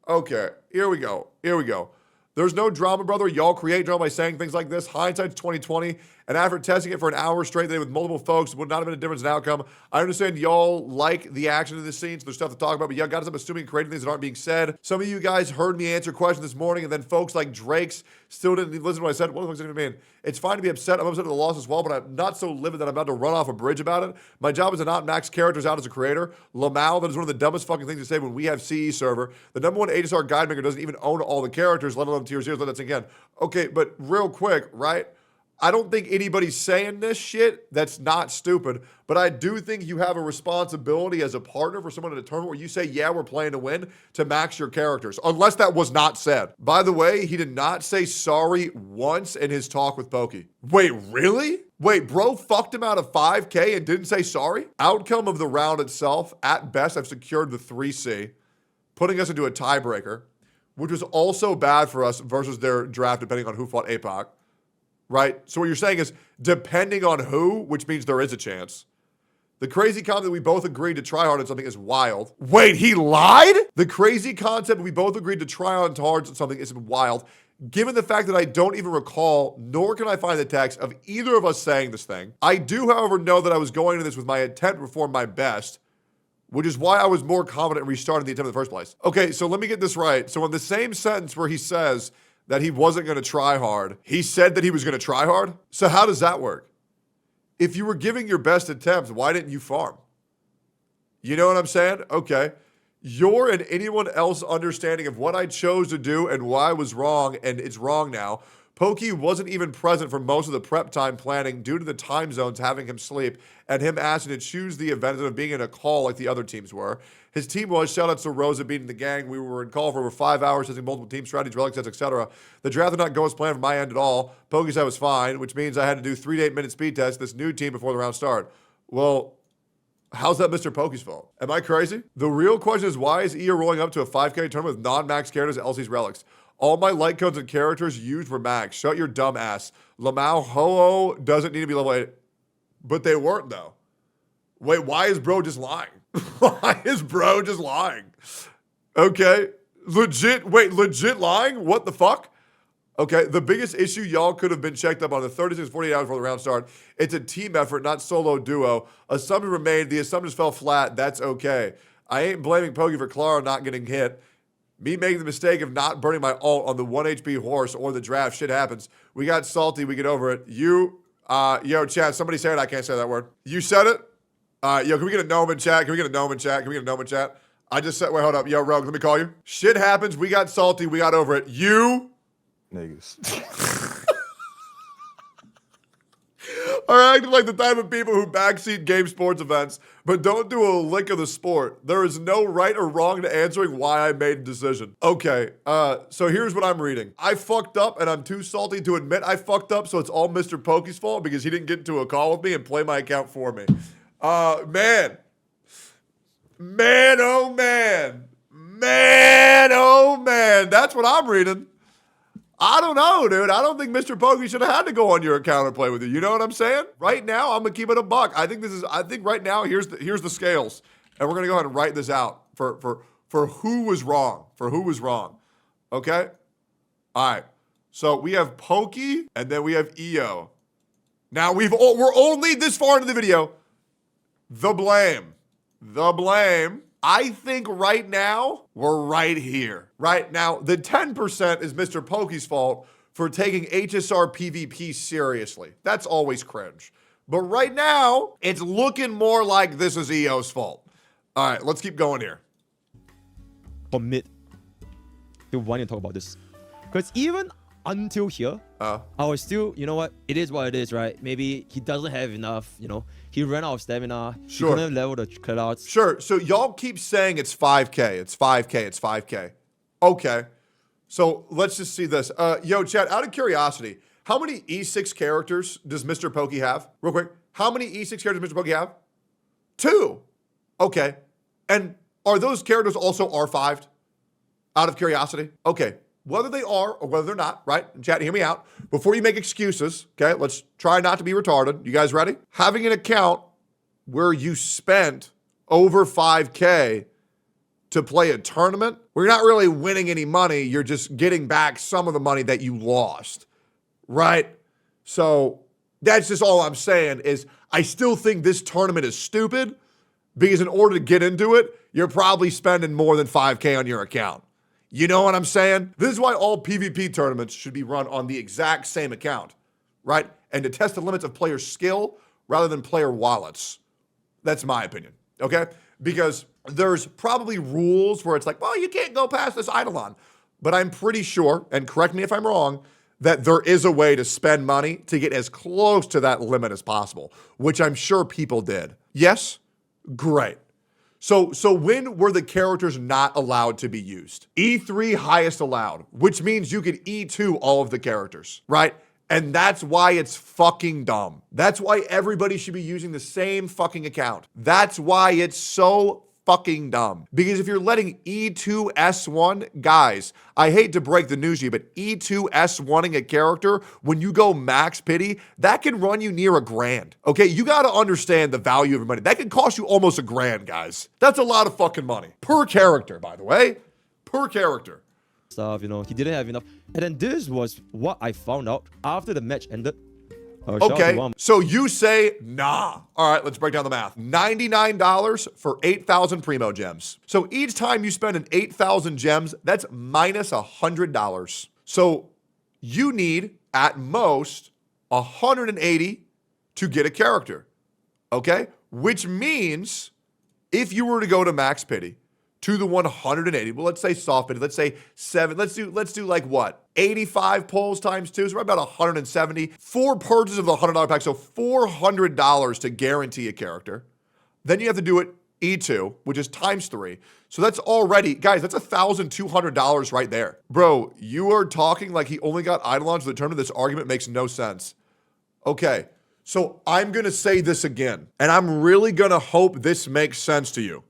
Speaker 1: Okay, here we go. Here we go. There's no drama, brother. Y'all create drama by saying things like this. Hindsight's 2020. And after testing it for an hour straight today with multiple folks, it would not have been a difference in outcome. I understand y'all like the action of this scene, so there's stuff to talk about, but y'all got us up assuming and creating things that aren't being said. Some of you guys heard me answer questions this morning, and then folks like Drake's still didn't listen to what I said. What the fuck's it gonna mean? It's fine to be upset. I'm upset at the loss as well, but I'm not so livid that I'm about to run off a bridge about it. My job is to not max characters out as a creator. Lamau, that is one of the dumbest fucking things to say when we have CE server. The #1 HSR guide maker doesn't even own all the characters, let alone tier 0s. Let that sink in. Okay, but real quick, right? I don't think anybody's saying this shit that's not stupid, but I do think you have a responsibility as a partner for someone to determine where you say, yeah, we're playing to win, to max your characters, unless that was not said. By the way, he did not say sorry once in his talk with Pokey. Wait, really? Wait, bro fucked him out of 5K and didn't say sorry? Outcome of the round itself, at best, I've secured the 3C, putting us into a tiebreaker, which was also bad for us versus their draft, depending on who fought APOC. Right? So what you're saying is, depending on who, which means there is a chance. The crazy concept that we both agreed to try hard on something is wild. Wait, he lied? The crazy concept that we both agreed to try hard on something is wild, given the fact that I don't even recall, nor can I find the text of either of us saying this thing. I do, however, know that I was going into this with my intent to perform my best, which is why I was more confident in restarting the attempt in the first place. Okay, so let me get this right. So in the same sentence where he says that he wasn't going to try hard, he said that he was going to try hard? So how does that work? If you were giving your best attempts, why didn't you farm? You know what I'm saying? Okay. Your and anyone else understanding of what I chose to do and why I was wrong, and it's wrong now. Pokey wasn't even present for most of the prep time planning due to the time zones having him sleep and him asking to choose the event instead of being in a call like the other teams were. His team was, shoutouts to Rosa beating the gang. We were in call for over 5 hours, testing multiple team strategies, relic sets, etc. The draft did not go as planned from my end at all. Pokey said was fine, which means I had to do 3 to 8 minute speed test this new team before the round start. Well, how's that Mr. Pokey's fault? Am I crazy? The real question is, why is EO rolling up to a 5K tournament with non-max characters at LC's relics? All my light codes and characters used were max. Shut your dumb ass. Lamau Ho-Oh doesn't need to be level 8. But they weren't, though. Wait, why is bro just lying? Why is bro just lying? Okay. Legit, wait, legit lying? What the fuck? Okay, the biggest issue y'all could have been checked up on the 36, 48 hours before the round start. It's a team effort, not solo duo. Assumptions were made. The assumptions fell flat. That's okay. I ain't blaming Pokey for Clara not getting hit. Me making the mistake of not burning my ult on the 1 HP horse or the draft. Shit happens. We got salty. We get over it. Yo, chat, somebody say it. I can't say that word. You said it? Yo, can we get a gnome in chat? Can we get a gnome in chat? Can we get a gnome in chat? I just said, wait, hold up. Yo, Rogue, let me call you. Shit happens. We got salty. We got over it. You niggas are acting like the type of people who backseat game sports events, but don't do a lick of the sport. There is no right or wrong to answering why I made a decision. Okay, so here's what I'm reading. I fucked up, and I'm too salty to admit I fucked up, so it's all Mr. Pokey's fault because he didn't get into a call with me and play my account for me. Man, oh man. Man, oh man. That's what I'm reading. I don't know, dude. I don't think Mr. Pokey should have had to go on your account and play with you. You know what I'm saying? Right now, I'm gonna keep it a buck. I think right now, here's the scales. And we're gonna go ahead and write this out for who was wrong. For who was wrong. Okay? Alright. So we have Pokey and then we have EO. Now we're only this far into the video. The blame. I think right now, we're right here. Right now, the 10% is Mr. Pokey's fault for taking HSR PvP seriously. That's always cringe. But right now, it's looking more like this is EO's fault. All right, let's keep going here.
Speaker 3: Commit still wanting to talk about this. Because even until here, I was still, you know what? It is what it is, right? Maybe he doesn't have enough, you know. He ran out of stamina.
Speaker 1: Sure.
Speaker 3: He couldn't level the cutouts.
Speaker 1: Sure. So y'all keep saying it's 5K. It's 5K. It's 5K. Okay. So let's just see this. Yo, chat, out of curiosity, how many E6 characters does Mr. Pokey have? Real quick. How many E6 characters does Mr. Pokey have? 2. Okay. And are those characters also R5'd? Out of curiosity? Okay. Whether they are or whether they're not, right? Chat, hear me out. Before you make excuses, okay, let's try not to be retarded. You guys ready? Having an account where you spent over 5K to play a tournament, where you're not really winning any money, you're just getting back some of the money that you lost, right? So that's just all I'm saying is I still think this tournament is stupid because in order to get into it, you're probably spending more than 5K on your account. You know what I'm saying? This is why all PvP tournaments should be run on the exact same account, right? And to test the limits of player skill rather than player wallets. That's my opinion, okay? Because there's probably rules where it's like, well, you can't go past this Eidolon. But I'm pretty sure, and correct me if I'm wrong, that there is a way to spend money to get as close to that limit as possible, which I'm sure people did. Yes? Great. So when were the characters not allowed to be used? E3 highest allowed, which means you could E2 all of the characters, right? And that's why it's fucking dumb. That's why everybody should be using the same fucking account. That's why it's so fucking dumb. Because if you're letting E2 S1, guys, I hate to break the news to you, but E2 S1ing a character, when you go max pity, that can run you near $1,000. Okay, you gotta understand the value of your money. That can cost you almost $1,000, guys. That's a lot of fucking money. Per character, by the way. Per character.
Speaker 3: Stuff, you know, he didn't have enough. And then this was what I found out after the match ended.
Speaker 1: Okay, so you say, nah. All right, let's break down the math. $99 for 8,000 Primo Gems. So each time you spend an 8,000 gems, that's minus $100. So you need, at most, 180 to get a character, okay? Which means, if you were to go to max pity, to the 180, well, let's say soft pity, let's say 7, let's do like what? 85 pulls times 2, so we're about 170. 4 purchases of the $100 pack, so $400 to guarantee a character. Then you have to do it E2, which is times 3. So that's already, guys, that's $1,200 right there. Bro, you are talking like he only got Eidolons for the tournament. This argument makes no sense. Okay, so I'm gonna say this again, and I'm really gonna hope this makes sense to you.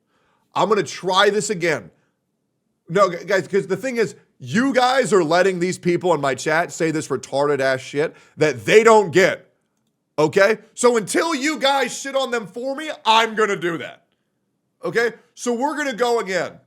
Speaker 1: I'm going to try this again. No, guys, because the thing is, you guys are letting these people in my chat say this retarded ass shit that they don't get. Okay? So until you guys shit on them for me, I'm going to do that. Okay? So we're going to go again.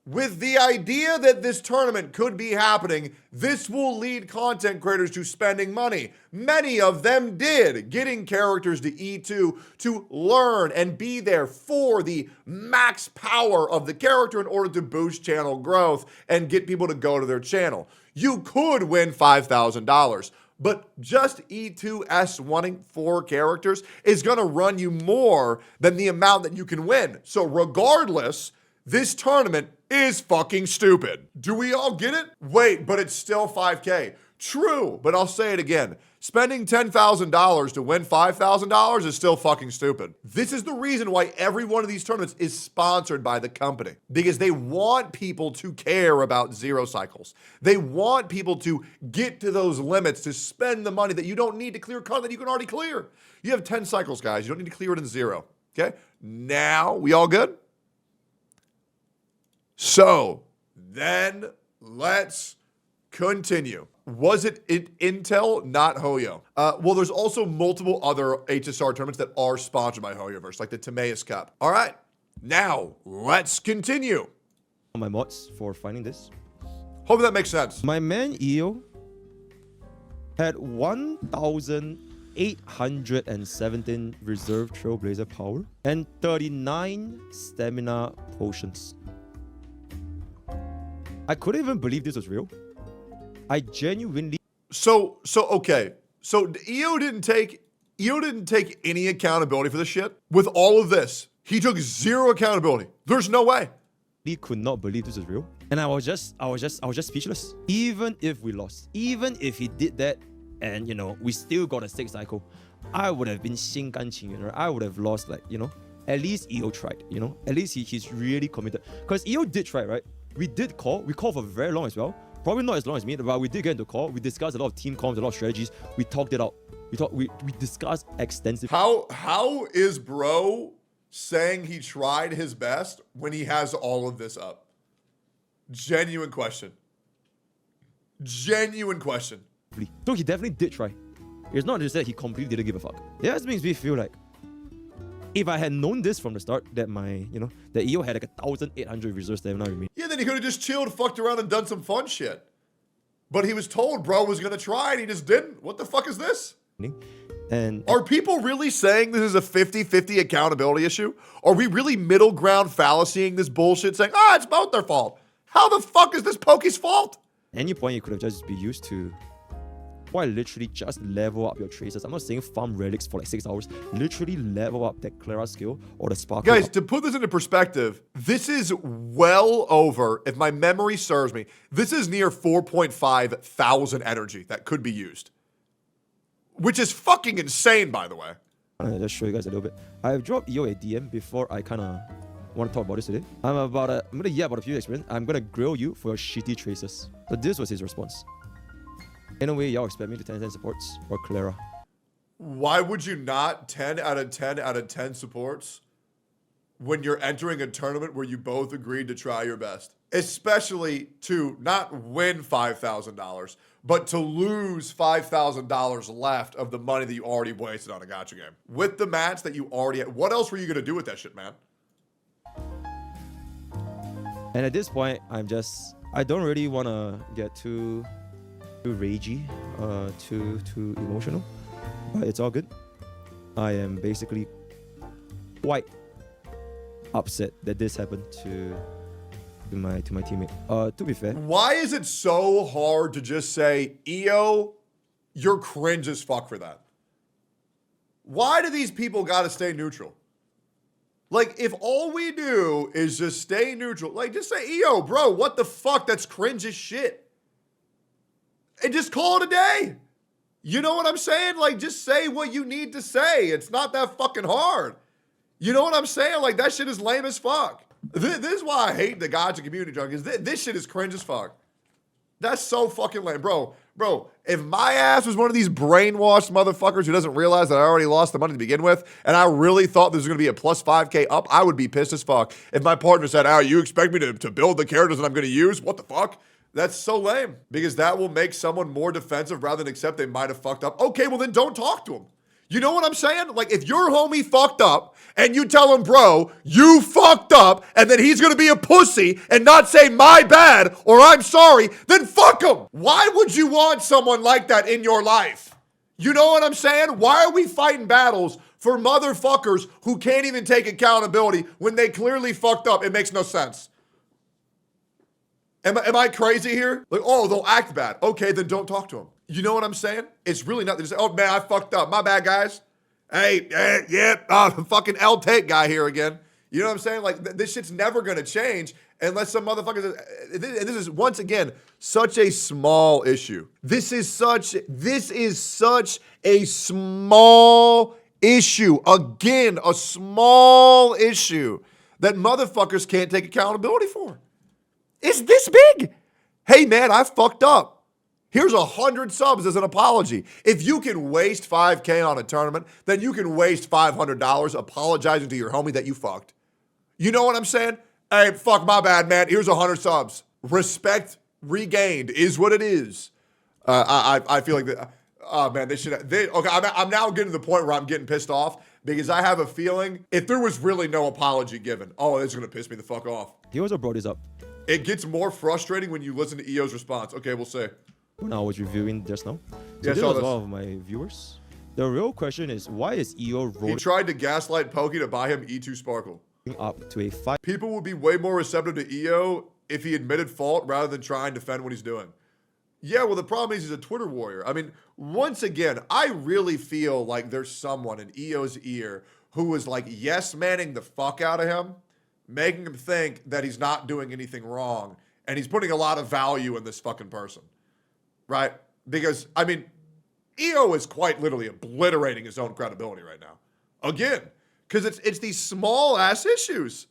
Speaker 1: With the idea that this tournament could be happening, this will lead content creators to spending money. Many of them did, getting characters to E2 to learn and be there for the max power of the character in order to boost channel growth and get people to go to their channel. You could win $5,000, but just E2 S1ing 4 characters is going to run you more than the amount that you can win. So regardless, this tournament is fucking stupid. Do we all get it? Wait, but it's still 5K. True, but I'll say it again. Spending $10,000 to win $5,000 is still fucking stupid. This is the reason why every one of these tournaments is sponsored by the company. Because they want people to care about zero cycles. They want people to get to those limits to spend the money that you don't need to clear content you can already clear. You have 10 cycles, guys. You don't need to clear it in 0. Okay? Now, we all good? So, then let's continue. Was it Intel, not Hoyo? Well, there's also multiple other HSR tournaments that are sponsored by Hoyoverse, like the Timaeus Cup. All right, now let's continue.
Speaker 3: My mods for finding this.
Speaker 1: Hope that makes sense.
Speaker 3: My man EO had 1,817 reserve Trailblazer power and 39 stamina potions. I couldn't even believe this was real. I genuinely.
Speaker 1: So okay. So EO didn't take any accountability for this shit. With all of this, he took 0 accountability. There's no way.
Speaker 3: could not believe this was real. And I was just speechless. Even if we lost, even if he did that and, you know, we still got a 6 cycle, I would have been 心甘情愿, right? I would have lost, like, you know, at least EO tried, you know? At least he's really committed. Because EO did try, right? We called for very long as well. Probably not as long as me, but we did get into call. We discussed a lot of team comms, a lot of strategies. We talked it out. We discussed extensively.
Speaker 1: How is bro saying he tried his best when he has all of this up? Genuine question. Genuine question.
Speaker 3: So he definitely did try. It's not just that he completely didn't give a fuck. It just makes me feel like if I had known this from the start, that that EO had like 1,800 reserve stamina with me.
Speaker 1: Yeah, then he could have just chilled, fucked around, and done some fun shit. But he was told bro was gonna try and he just didn't. What the fuck is this?
Speaker 3: And
Speaker 1: are people really saying this is a 50-50 accountability issue? Are we really middle ground fallacying this bullshit saying, it's both their fault? How the fuck is this Pokey's fault?
Speaker 3: Any point you could have just be used to quite literally just level up your traces. I'm not saying farm relics for like 6 hours. Literally level up that Clara skill or the Sparkle.
Speaker 1: Guys, to put this into perspective, this is well over, if my memory serves me, this is near 4.5 thousand energy that could be used. Which is fucking insane, by the way.
Speaker 3: I'll just show you guys a little bit. I've dropped EO a DM before I kind of want to talk about this today. I'm gonna yap about a few experience. I'm gonna grill you for your shitty traces. So this was his response. In a way, y'all expect me to 10 supports or Clara.
Speaker 1: Why would you not 10 out of 10 out of 10 supports when you're entering a tournament where you both agreed to try your best? Especially to not win $5,000, but to lose $5,000 left of the money that you already wasted on a gacha game. With the match that you already had, what else were you going to do with that shit, man?
Speaker 3: And at this point, I don't really want to get too ragey, too emotional, but it's all good. I am basically quite upset that this happened to my teammate. To be fair,
Speaker 1: why is it so hard to just say, EO, you're cringe as fuck for that? Why do these people gotta stay neutral? Like, if all we do is just stay neutral, like, just say, EO, bro, what the fuck? That's cringe as shit. And just call it a day. You know what I'm saying? Like, just say what you need to say. It's not that fucking hard. You know what I'm saying? Like, that shit is lame as fuck. This is why I hate the gacha community junkies. This shit is cringe as fuck. That's so fucking lame. Bro, if my ass was one of these brainwashed motherfuckers who doesn't realize that I already lost the money to begin with, and I really thought this was going to be a plus 5K up, I would be pissed as fuck. If my partner said, you expect me to build the characters that I'm going to use? What the fuck? That's so lame. Because that will make someone more defensive rather than accept they might have fucked up. Okay, well then don't talk to them. You know what I'm saying? Like, if your homie fucked up and you tell him, bro, you fucked up, and then he's gonna be a pussy and not say my bad or I'm sorry, then fuck him. Why would you want someone like that in your life? You know what I'm saying? Why are we fighting battles for motherfuckers who can't even take accountability when they clearly fucked up? It makes no sense. Am I crazy here? Like, they'll act bad. Okay, then don't talk to them. You know what I'm saying? It's really not. They just say, man, I fucked up. My bad, guys. Hey, the fucking L-Take guy here again. You know what I'm saying? Like, this shit's never going to change unless some motherfucker... And this is, once again, such a small issue. This is such a small issue. Again, a small issue that motherfuckers can't take accountability for. It's this big. Hey, man, I fucked up. Here's 100 subs as an apology. If you can waste 5K on a tournament, then you can waste $500 apologizing to your homie that you fucked. You know what I'm saying? Hey, fuck, my bad, man. Here's 100 subs. Respect regained is what it is. I feel like that. Oh, man, okay, I'm now getting to the point where I'm getting pissed off because I have a feeling if there was really no apology given, this is going to piss me the fuck off.
Speaker 3: He also brought this up.
Speaker 1: It gets more frustrating when you listen to EO's response. Okay, we'll see.
Speaker 3: When I was reviewing just now. So
Speaker 1: yeah,
Speaker 3: this was one of my viewers. The real question is, why is EO rolling
Speaker 1: He tried to gaslight Pokey to buy him E2 Sparkle.
Speaker 3: Up to a 5?
Speaker 1: People would be way more receptive to EO if he admitted fault rather than try and defend what he's doing. Yeah, well, the problem is he's a Twitter warrior. I mean, once again, I really feel like there's someone in EO's ear who was like yes-manning the fuck out of him making him think that he's not doing anything wrong, and he's putting a lot of value in this fucking person, right? Because, I mean, EO is quite literally obliterating his own credibility right now. Again, because it's these small-ass issues.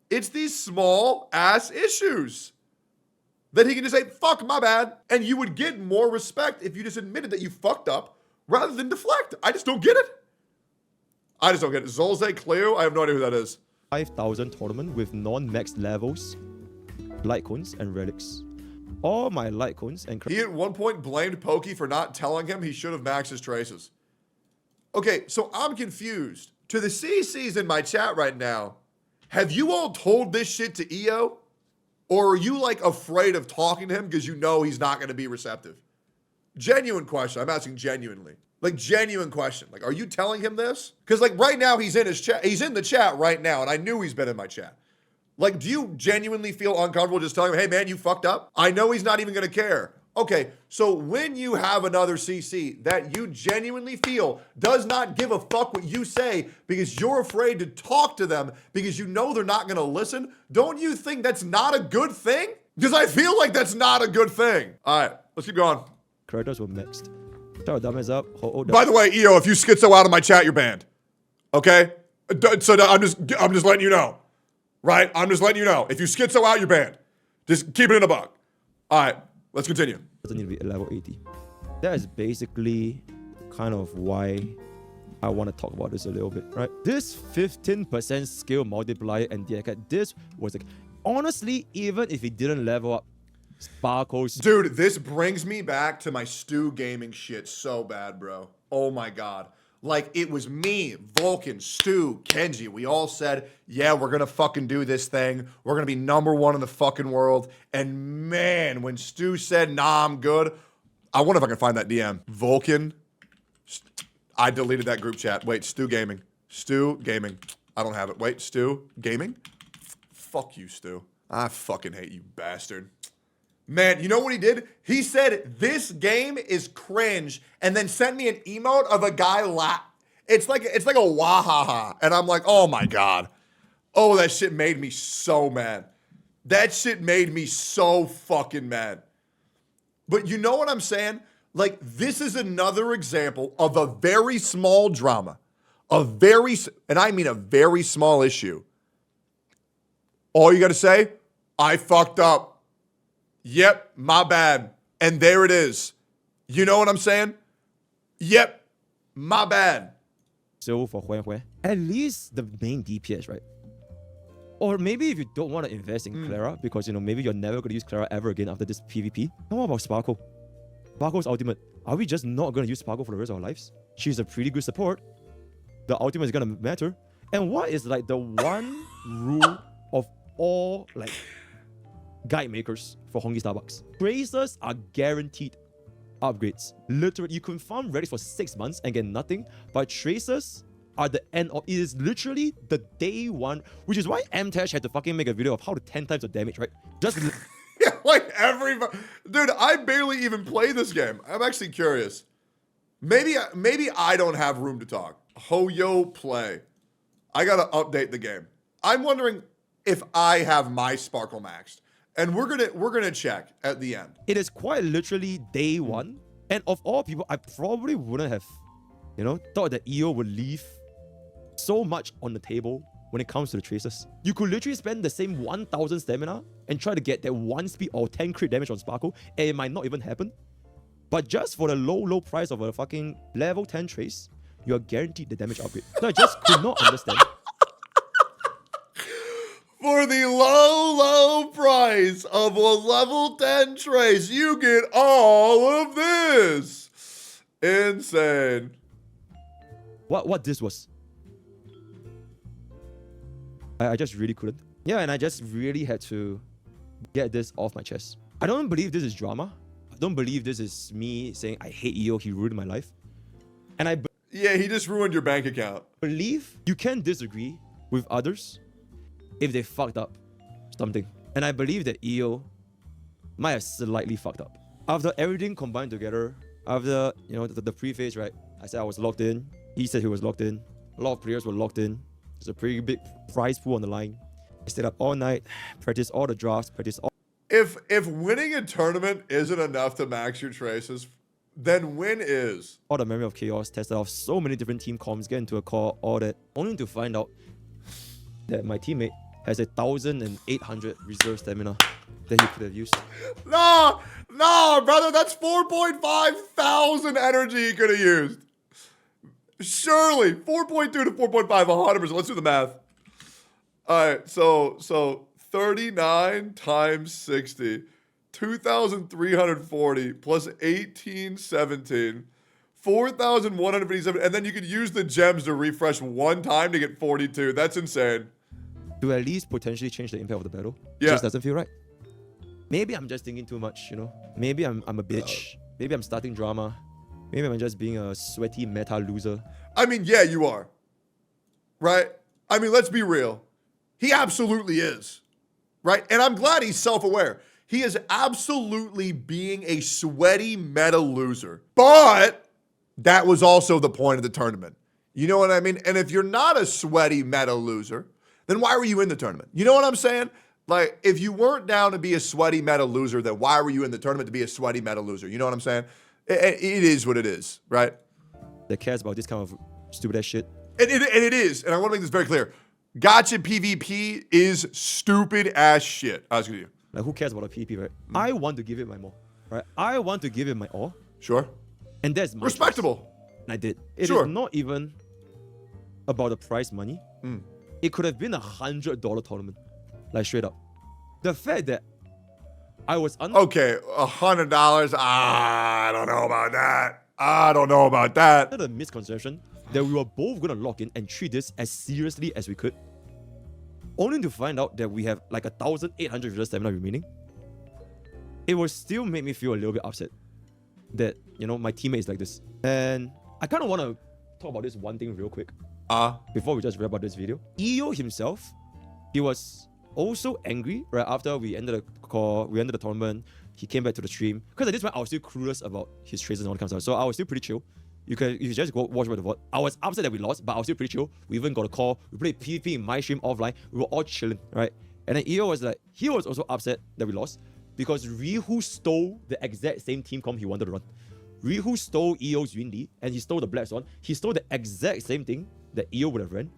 Speaker 1: It's these small-ass issues that he can just say, fuck, my bad. And you would get more respect if you just admitted that you fucked up rather than deflect. I just don't get it. I just don't get it. Zolze Cleo, I have no idea who that is.
Speaker 3: 5,000 tournament with non-max levels, Litecoins, and relics. All my Litecoins and...
Speaker 1: He at one point blamed Pokey for not telling him he should have maxed his traces. Okay, so I'm confused. To the CCs in my chat right now, have you all told this shit to EO? Or are you like afraid of talking to him because you know he's not going to be receptive? Genuine question. I'm asking genuinely. Like, genuine question. Like, are you telling him this? Because like right now he's in his chat. He's in the chat right now, and I knew he's been in my chat. Like, do you genuinely feel uncomfortable just telling him, hey man, you fucked up? I know he's not even going to care. Okay, so when you have another CC that you genuinely feel does not give a fuck what you say because you're afraid to talk to them because you know they're not going to listen, don't you think that's not a good thing? Because I feel like that's not a good thing. All right, let's keep going.
Speaker 3: Characters were mixed. Shout out Dumbass up.
Speaker 1: By the way, EO, if you schizo out of my chat, you're banned. Okay? So I'm just letting you know. Right? I'm just letting you know. If you schizo out, you're banned. Just keep it in a bug. All right. Let's continue.
Speaker 3: Doesn't need to be at level 80. That is basically kind of why I want to talk about this a little bit, right? This 15% skill multiplier and this was like, honestly, even if he didn't level up Sparkles.
Speaker 1: Dude, this brings me back to my Stu Gaming shit so bad, bro. Oh my God. Like, it was me, Vulcan, Stu, Kenji. We all said, yeah, we're going to fucking do this thing. We're going to be #1 in the fucking world. And man, when Stu said, nah, I'm good. I wonder if I can find that DM. Vulcan. I deleted that group chat. Wait, Stu Gaming. Stu Gaming. I don't have it. Wait, Stu Gaming? Fuck you, Stu. I fucking hate you, bastard. Man, you know what he did? He said, this game is cringe, and then sent me an emote of a guy It's like a wahaha. And I'm like, oh my God. Oh, that shit made me so mad. That shit made me so fucking mad. But you know what I'm saying? Like, this is another example of a very small drama. And I mean a very small issue. All you gotta say, I fucked up. Yep, my bad. And there it is. You know what I'm saying? Yep, my bad.
Speaker 3: So for Huan, at least the main DPS, right? Or maybe if you don't want to invest in Clara, because, you know, maybe you're never going to use Clara ever again after this PvP. How about Sparkle? Sparkle's ultimate. Are we just not going to use Sparkle for the rest of our lives? She's a pretty good support. The ultimate is going to matter. And what is like the one rule of all like guide makers for Hongi Starbucks? Tracers are guaranteed upgrades. Literally, you can farm relics for 6 months and get nothing, but tracers are the end of it. Is literally the day one, which is why MTash had to fucking make a video of how to 10 times the damage, right? Just
Speaker 1: yeah, like everybody. Dude, I barely even play this game. I'm actually curious. Maybe I don't have room to talk. Hoyo play. I gotta update the game. I'm wondering if I have my Sparkle maxed. And we're gonna check at the end.
Speaker 3: It is quite literally day one. And of all people, I probably wouldn't have, you know, thought that EO would leave so much on the table when it comes to the tracers. You could literally spend the same 1,000 stamina and try to get that 1 speed or 10 crit damage on Sparkle, and it might not even happen. But just for the low price of a fucking level 10 trace, you're guaranteed the damage upgrade. So I just could not understand.
Speaker 1: For the low price of a level 10 trace, you get all of this. Insane.
Speaker 3: What this was. I just really couldn't. Yeah, and I just really had to get this off my chest. I don't believe this is drama. I don't believe this is me saying, I hate EO, he ruined my life. And
Speaker 1: yeah, he just ruined your bank account.
Speaker 3: Believe you can disagree with others if they fucked up something. And I believe that EO might have slightly fucked up. After everything combined together, after, you know, the pre-phase, right? I said I was locked in. He said he was locked in. A lot of players were locked in. There's a pretty big prize pool on the line. I stayed up all night, practiced all the drafts, practiced all
Speaker 1: If winning a tournament isn't enough to max your traces, then win is.
Speaker 3: the memory of chaos, tested out so many different team comps, get into a call, all that, only to find out that my teammate has 1,800 reserve stamina that he could have used.
Speaker 1: No, brother, that's 4.5 thousand energy he could have used. Surely, 4.2 to 4.5, 100%. Let's do the math. All right, so 39 times 60, 2,340 plus 1817, 4,157, and then you could use the gems to refresh one time to get 42. That's insane.
Speaker 3: To at least potentially change the impact of the battle.
Speaker 1: Yeah.
Speaker 3: It just doesn't feel right. Maybe I'm just thinking too much, you know? Maybe I'm a bitch. Maybe I'm starting drama. Maybe I'm just being a sweaty meta loser.
Speaker 1: I mean, yeah, you are. Right? I mean, let's be real. He absolutely is. Right? And I'm glad he's self-aware. He is absolutely being a sweaty meta loser. But that was also the point of the tournament. You know what I mean? And if you're not a sweaty meta loser, then why were you in the tournament? You know what I'm saying? Like, if you weren't down to be a sweaty meta loser, then why were you in the tournament to be a sweaty meta loser? You know what I'm saying? It is what it is, right?
Speaker 3: That cares about this kind of stupid ass shit.
Speaker 1: And it is. And I want to make this very clear. Gotcha PvP is stupid ass shit. I was going to you.
Speaker 3: Like, who cares about a PvP, right? I want to give it my more, right? I want to give it my all.
Speaker 1: Sure.
Speaker 3: And that's my
Speaker 1: respectable.
Speaker 3: choice. And I did. It
Speaker 1: Sure.
Speaker 3: is not even about the prize money. It could have been $100 tournament. Like, straight up. The fact that I was
Speaker 1: okay, $100. I don't know about that. I don't know about that.
Speaker 3: under the misconception that we were both gonna lock in and treat this as seriously as we could, only to find out that we have like 1,800 reserve stamina remaining. It will still make me feel a little bit upset that, you know, my teammate is like this. And I kind of want to talk about this one thing real quick before we just wrap up this video. EO himself, he was also angry right after we ended the call, we ended the tournament. He came back to the stream because at this point I was still clueless about his traces and all that kind of stuff. So I was still pretty chill. You can just go watch about the VOD. I was upset that we lost, but I was still pretty chill. We even got a call. We played PvP in my stream offline. We were all chilling, right? And then EO was like, he was also upset that we lost because Rihu stole the exact same team comp he wanted to run. Rihu stole EO's Yunli and he stole the Black Swan. He stole the exact same thing that EO would have ran.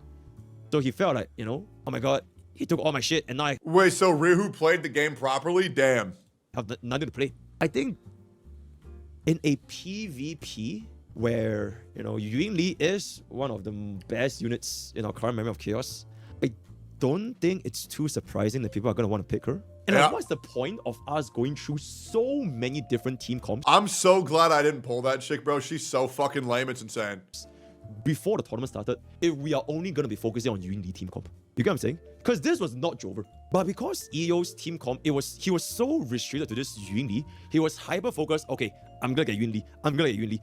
Speaker 3: So he felt like, you know, oh my god, he took all my shit and now I
Speaker 1: Wait, so Rihu played the game properly? Damn.
Speaker 3: have nothing to play. I think in a PvP where, you know, Yunli is one of the best units in our current memory of chaos, I don't think it's too surprising that people are going to want to pick her. And like, what's the point of us going through so many different team comps?
Speaker 1: I'm so glad I didn't pull that chick, bro. She's so fucking lame. It's insane.
Speaker 3: Before the tournament started, if we are only going to be focusing on Yunli team comp. You get what I'm saying? Because this was not Jover. But because EO's team comp, he was so restricted to this Yunli, he was hyper-focused. Okay, I'm going to get Yunli. I'm going to get Yunli.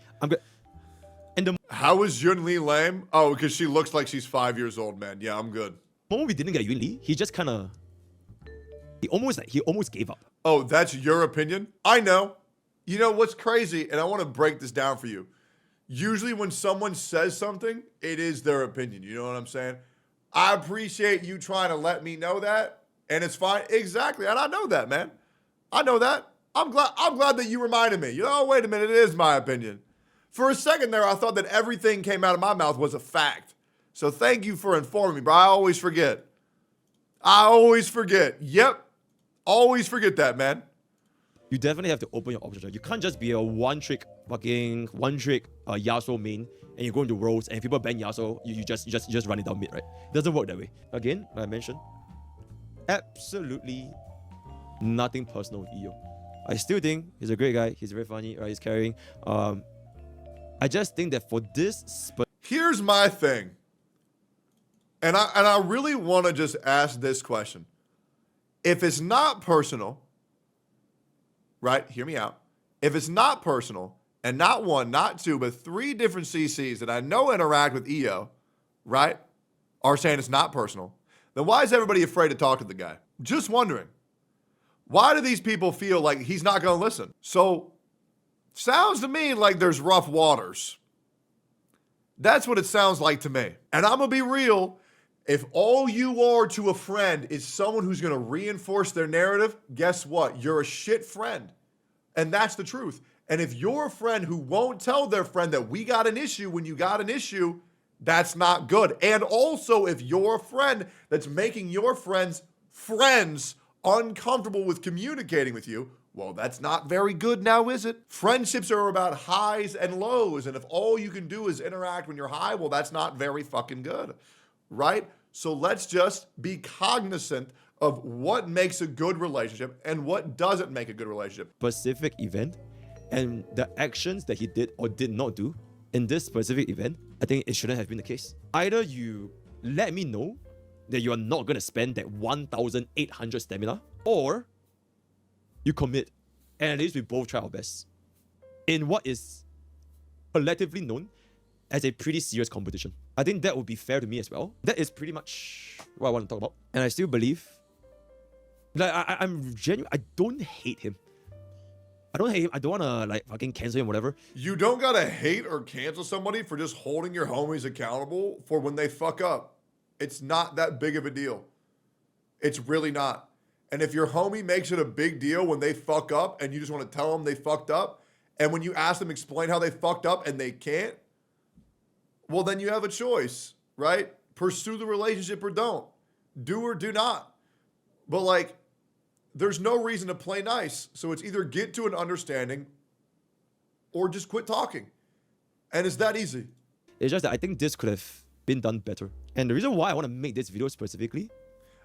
Speaker 3: And the
Speaker 1: How is Yunli lame? Oh, because she looks like she's 5 years old, man. Yeah, I'm good.
Speaker 3: moment we didn't get Yunli, he just kind of... He almost gave up.
Speaker 1: Oh, that's your opinion? I know. You know what's crazy, and I want to break this down for you. Usually when someone says something, it is their opinion. You know what I'm saying? I appreciate you trying to let me know that, and it's fine. Exactly, and I know that, man. I know that. I'm glad that you reminded me. You know, oh, wait a minute, it is my opinion. For a second there, I thought that everything came out of my mouth was a fact. So thank you for informing me, bro. I always forget. Yep. Always forget that, man.
Speaker 3: You definitely have to open your options. You can't just be a one-trick Yasuo main and you go into roles and if people ban Yasuo, you just run it down mid, right? It doesn't work that way. Again, like I mentioned, absolutely nothing personal with EO. I still think he's a great guy. He's very funny, right? He's caring. I just think that for this...
Speaker 1: Here's my thing. And I really want to just ask this question. If it's not personal, right? Hear me out. If it's not personal, and not one, not two, but 3 different CCs that I know interact with EO, right, are saying it's not personal, then why is everybody afraid to talk to the guy? Just wondering. Why do these people feel like he's not going to listen? So, sounds to me like there's rough waters. That's what it sounds like to me. And I'm going to be real. If all you are to a friend is someone who's going to reinforce their narrative, guess what? You're a shit friend. And that's the truth. And if you're a friend who won't tell their friend that we got an issue when you got an issue, that's not good. And also, if you're a friend that's making your friends uncomfortable with communicating with you, well, that's not very good now, is it? Friendships are about highs and lows. And if all you can do is interact when you're high, well, that's not very fucking good, right? So let's just be cognizant of what makes a good relationship and what doesn't make a good relationship.
Speaker 3: Specific event and the actions that he did or did not do in this specific event, I think it shouldn't have been the case. Either you let me know that you are not going to spend that 1,800 stamina, or you commit, and at least we both try our best in what is collectively known as a pretty serious competition. I think that would be fair to me as well. That is pretty much what I want to talk about. And I still believe, like, I'm genuine. I don't hate him. I don't hate him. I don't want to, like, fucking cancel him, whatever.
Speaker 1: You don't gotta hate or cancel somebody for just holding your homies accountable for when they fuck up. It's not that big of a deal. It's really not. And if your homie makes it a big deal when they fuck up and you just want to tell them they fucked up, and when you ask them explain how they fucked up and they can't, well, then you have a choice, right? Pursue the relationship or don't. Do or do not. But, like, there's no reason to play nice. So it's either get to an understanding or just quit talking. And it's that easy.
Speaker 3: It's just that I think this could have been done better. And the reason why I want to make this video specifically,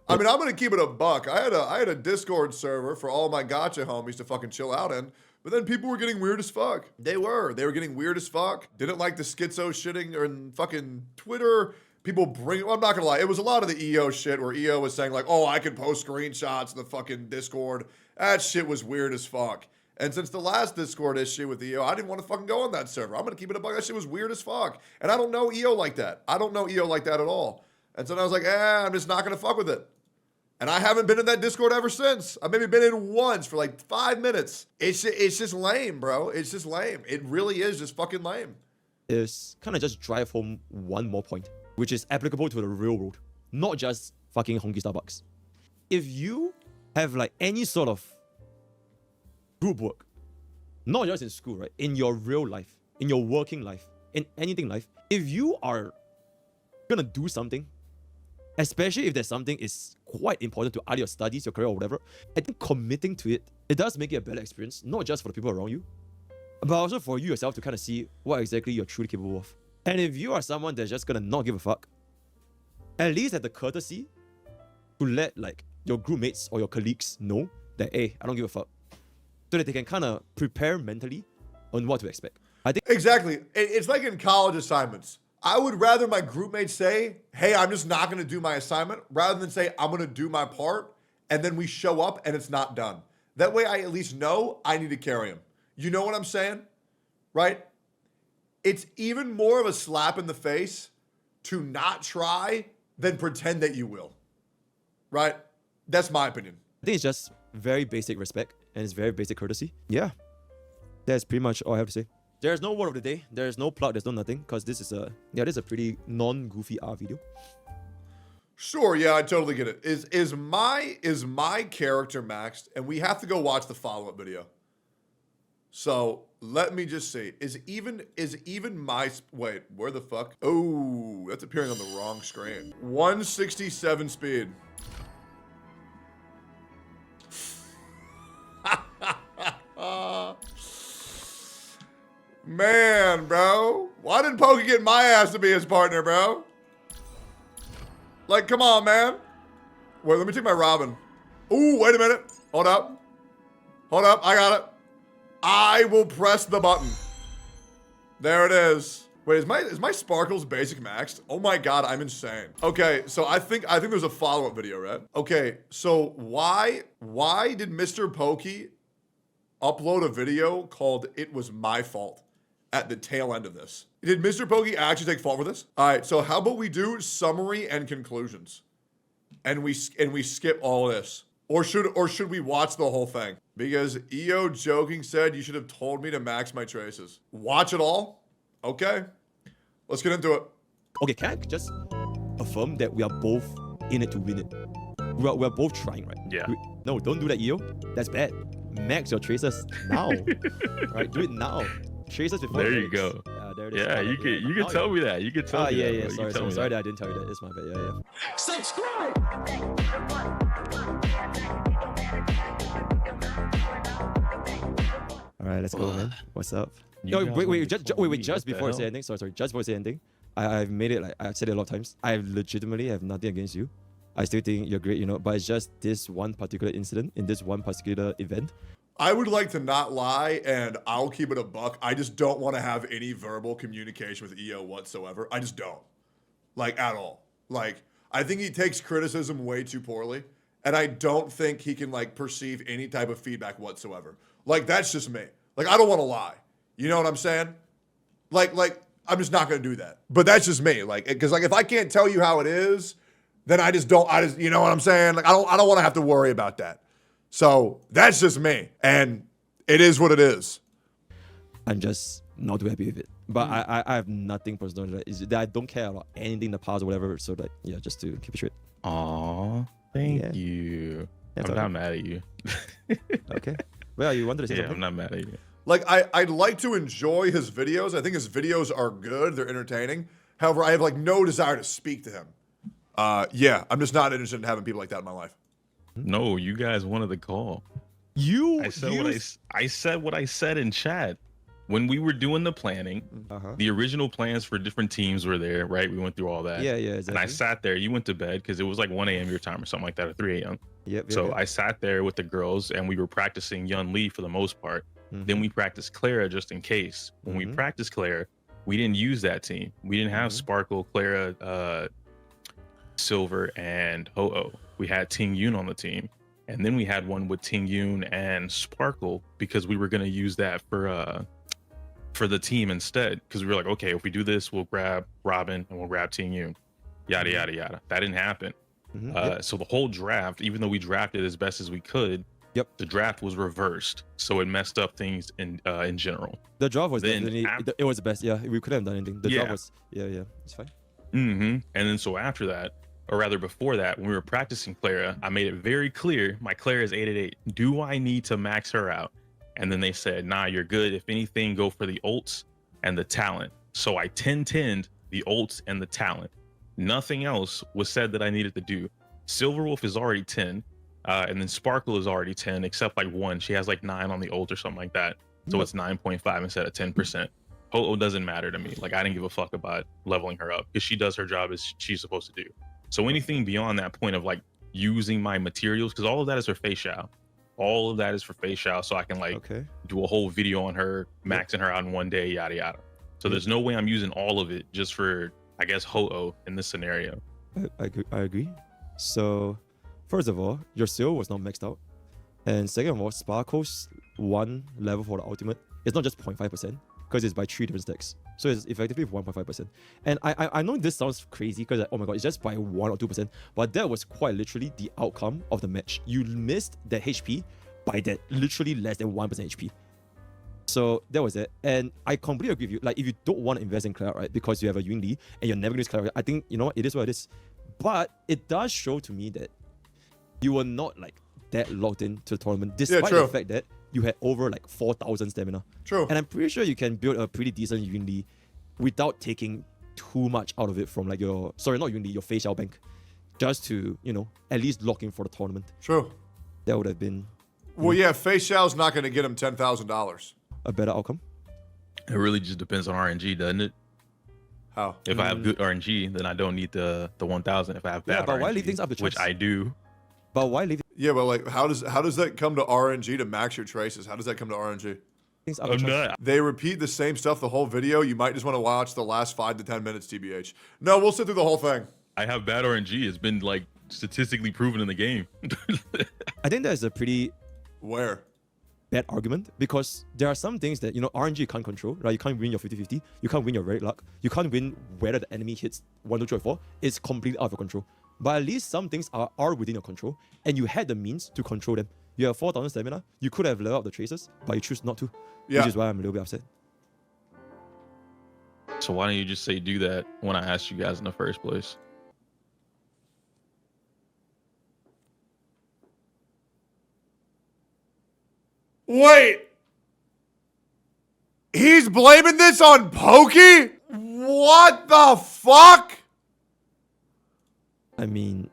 Speaker 1: I mean, I'm going to keep it a buck. I had a Discord server for all my gotcha homies to fucking chill out in. But then people were getting weird as fuck. They were getting weird as fuck. Didn't like the schizo shitting or in fucking Twitter. People bring, well, I'm not gonna lie, it was a lot of the EO shit where EO was saying like, oh, I can post screenshots in the fucking Discord. That shit was weird as fuck. And since the last Discord issue with EO, I didn't want to fucking go on that server. I'm gonna keep it a buck. That shit was weird as fuck. And I don't know EO like that. I don't know EO like that at all. And so I was like, I'm just not gonna fuck with it. And I haven't been in that Discord ever since. I've maybe been in once for like 5 minutes. It's just lame, bro. It's just lame. It really is just fucking lame.
Speaker 3: is kind of just drive home one more point, which is applicable to the real world, not just fucking honky Starbucks. If you have like any sort of group work, not just in school, right? In your real life, in your working life, in anything life, if you are gonna do something, especially if there's something is quite important to either your studies, your career, or whatever, I think committing to it, it does make it a better experience, not just for the people around you, but also for you yourself to kind of see what exactly you're truly capable of. And if you are someone that's just gonna not give a fuck, at least have the courtesy to let like your group mates or your colleagues know that, hey, I don't give a fuck, so that they can kind of prepare mentally on what to expect. I think
Speaker 1: Exactly. It's like in college assignments. I would rather my group mates say, hey, I'm just not going to do my assignment, rather than say, I'm going to do my part, and then we show up and it's not done. That way I at least know I need to carry him. You know what I'm saying? Right? It's even more of a slap in the face to not try than pretend that you will. Right? That's my opinion.
Speaker 3: I think it's just very basic respect and it's very basic courtesy. Yeah, that's pretty much all I have to say. There's no word of the day. There's no plug. There's no nothing, because this is a pretty non-goofy R video.
Speaker 1: Sure, yeah, I totally get it. Is my character maxed? And we have to go watch the follow-up video. So let me just see. Is even my wait? Where the fuck? Oh, that's appearing on the wrong screen. 167 speed. Man, bro. Why didn't Pokey get my ass to be his partner, bro? Like, come on, man. Wait, let me take my Robin. Ooh, wait a minute. Hold up. Hold up. I got it. I will press the button. There it is. Wait, is my sparkles basic maxed? Oh my god, I'm insane. Okay, so I think there's a follow-up video, right? Okay, so why did Mr. Pokey upload a video called "It Was My Fault" at the tail end of this? Did Mr. Pokey actually take fault for this? All right, so how about we do summary and conclusions, and we skip all this, or should we watch the whole thing? Because EO joking said you should have told me to max my traces. Watch it all? Okay, let's get into it.
Speaker 3: Okay, can I just affirm that we are both in it to win it. We're both trying, right?
Speaker 4: Yeah.
Speaker 3: No, don't do that, EO. That's bad. Max your traces now. Right, do it now. Traces before.
Speaker 4: There you
Speaker 3: Rex.
Speaker 4: go.
Speaker 3: There it is.
Speaker 4: Yeah, you can tell me that. You can tell me
Speaker 3: yeah,
Speaker 4: that.
Speaker 3: yeah.
Speaker 4: bro. You
Speaker 3: Sorry,
Speaker 4: can tell me
Speaker 3: sorry
Speaker 4: that.
Speaker 3: that I didn't tell you that. It's my bad. Yeah.
Speaker 5: Subscribe!
Speaker 3: All right, let's go, man. What's up?
Speaker 4: You
Speaker 3: No,
Speaker 4: guys
Speaker 3: wait,
Speaker 4: wanted to
Speaker 3: just
Speaker 4: call
Speaker 3: wait,
Speaker 4: me.
Speaker 3: just
Speaker 4: What the
Speaker 3: before I say
Speaker 4: hell?
Speaker 3: anything. Sorry, just before I say anything. I've made it, like I've said it a lot of times. I legitimately have nothing against you. I still think you're great, but it's just this one particular incident in this one particular event.
Speaker 1: I would like to not lie, and I'll keep it a buck. I just don't want to have any verbal communication with EO whatsoever. I just don't. Like, at all. Like, I think he takes criticism way too poorly, and I don't think he can, like, perceive any type of feedback whatsoever. Like, that's just me. Like, I don't want to lie. You know what I'm saying? Like, I'm just not going to do that. But that's just me. Like, because, like, if I can't tell you how it is, then I just, you know what I'm saying? Like, I don't want to have to worry about that. So that's just me, and it is what it is.
Speaker 3: I'm just not too happy with it. But I have nothing personal. Is that I don't care about anything in the past or whatever. So like, yeah, just to keep it straight.
Speaker 4: Aw, thank
Speaker 3: Yeah.
Speaker 4: you.
Speaker 3: That's
Speaker 4: I'm not
Speaker 3: okay.
Speaker 4: mad at you.
Speaker 3: Okay. Well, you wanted to say
Speaker 4: Yeah, I'm
Speaker 3: something?
Speaker 4: not mad at you.
Speaker 1: Like, I'd like to enjoy his videos. I think his videos are good. They're entertaining. However, I have, like, no desire to speak to him. Yeah, I'm just not interested in having people like that in my life.
Speaker 4: No, you guys wanted the call.
Speaker 3: You.
Speaker 4: I said what I said in chat. When we were doing the planning,
Speaker 3: Uh-huh.
Speaker 4: the original plans for different teams were there, right? We went through all that.
Speaker 3: Yeah, exactly.
Speaker 4: And I sat there. You went to bed because it was like 1 a.m. your time or something like that, or 3 a.m.
Speaker 3: Yep.
Speaker 4: So I sat there with the girls and we were practicing Yun Lee for the most part. Then we practiced Clara just in case. When we practiced Clara, we didn't use that team. We didn't have Sparkle, Clara, Silver, and Ho-Oh. We had Ting Yoon on the team. And then we had one with Ting Yoon and Sparkle because we were going to use that for the team instead. Because we were like, okay, if we do this, we'll grab Robin and we'll grab Ting Yoon. Yada, yada, yada. That didn't happen.
Speaker 3: Yep.
Speaker 4: So the whole draft, even though we drafted as best as we could,
Speaker 3: Yep.
Speaker 4: the draft was reversed. So it messed up things in general.
Speaker 3: The draft was
Speaker 4: Then
Speaker 3: definitely it was the best. Yeah, we couldn't have done anything. The draft
Speaker 4: Yeah.
Speaker 3: was it's fine.
Speaker 4: And then so after that, or rather before that, when we were practicing Clara, I made it very clear my Clara is 888. Do I need to max her out? And then they said, nah, you're good. If anything, go for the ults and the talent. So I 10-10'd the ults and the talent. Nothing else was said that I needed to do. Silverwolf is already 10, and then Sparkle is already 10, except like one. She has like 9 on the ult or something like that. So it's 9.5 instead of 10%. Ho-Oh doesn't matter to me. Like, I didn't give a fuck about leveling her up because she does her job as she's supposed to do. So anything beyond that point of like using my materials, because all of that is for facial. All of that is for facial, so I can like do a whole video on her, maxing her out in one day, yada yada. So there's no way I'm using all of it just for, I guess, Ho-Oh in this scenario.
Speaker 3: I agree. So, first of all, your seal was not maxed out. And second of all, Sparkle's one level for the ultimate is not just 0.5%, because it's by 3 different stacks. So it's effectively 1.5%. And I know this sounds crazy because, oh my god, it's just by 1 or 2%, but that was quite literally the outcome of the match. You missed that HP by that literally less than 1% HP. So that was it. And I completely agree with you. Like, if you don't want to invest in Cloud, right, because you have a Yun Li and you're never going to use Cloud, I think, you know what, it is what it is. But it does show to me that you were not like that locked into the tournament, despite the fact that you had over like 4,000 stamina.
Speaker 1: True.
Speaker 3: And I'm pretty sure you can build a pretty decent Yun Li without taking too much out of it from like your, sorry, not Yun Li, your facial bank, just to, you know, at least lock in for the tournament.
Speaker 1: True.
Speaker 3: That would have been
Speaker 1: Well, yeah, Facial's not going to get him $10,000.
Speaker 3: a better outcome.
Speaker 4: It really just depends on RNG, doesn't it?
Speaker 1: How?
Speaker 4: If I have good RNG, then I don't need the 1,000. If I have bad
Speaker 3: Yeah, but
Speaker 4: RNG,
Speaker 3: why leave things up to chance?
Speaker 4: which I do.
Speaker 3: But why leave
Speaker 1: Yeah, but like, how does that come to RNG to max your traces? How does that come to RNG?
Speaker 3: things up to chance?
Speaker 1: They repeat the same stuff the whole video. You might just want to watch the last 5 to 10 minutes, TBH. No, we'll sit through the whole thing.
Speaker 4: I have bad RNG. It's been like statistically proven in the game.
Speaker 3: I think that is a pretty
Speaker 1: Where?
Speaker 3: bad argument, because there are some things that, you know, RNG you can't control, right? You can't win your 50-50, you can't win your red luck, you can't win whether the enemy hits 1, 2, 3, or 4. It's completely out of your control. But at least some things are within your control, and you had the means to control them. You have 4,000 stamina, you could have leveled up the traces, but you choose not to,
Speaker 1: Yeah.
Speaker 3: which is why I'm a little bit upset.
Speaker 4: So why don't you just say do that when I asked you guys in the first place?
Speaker 1: Wait. He's blaming this on Pokey? What the fuck?
Speaker 3: I mean,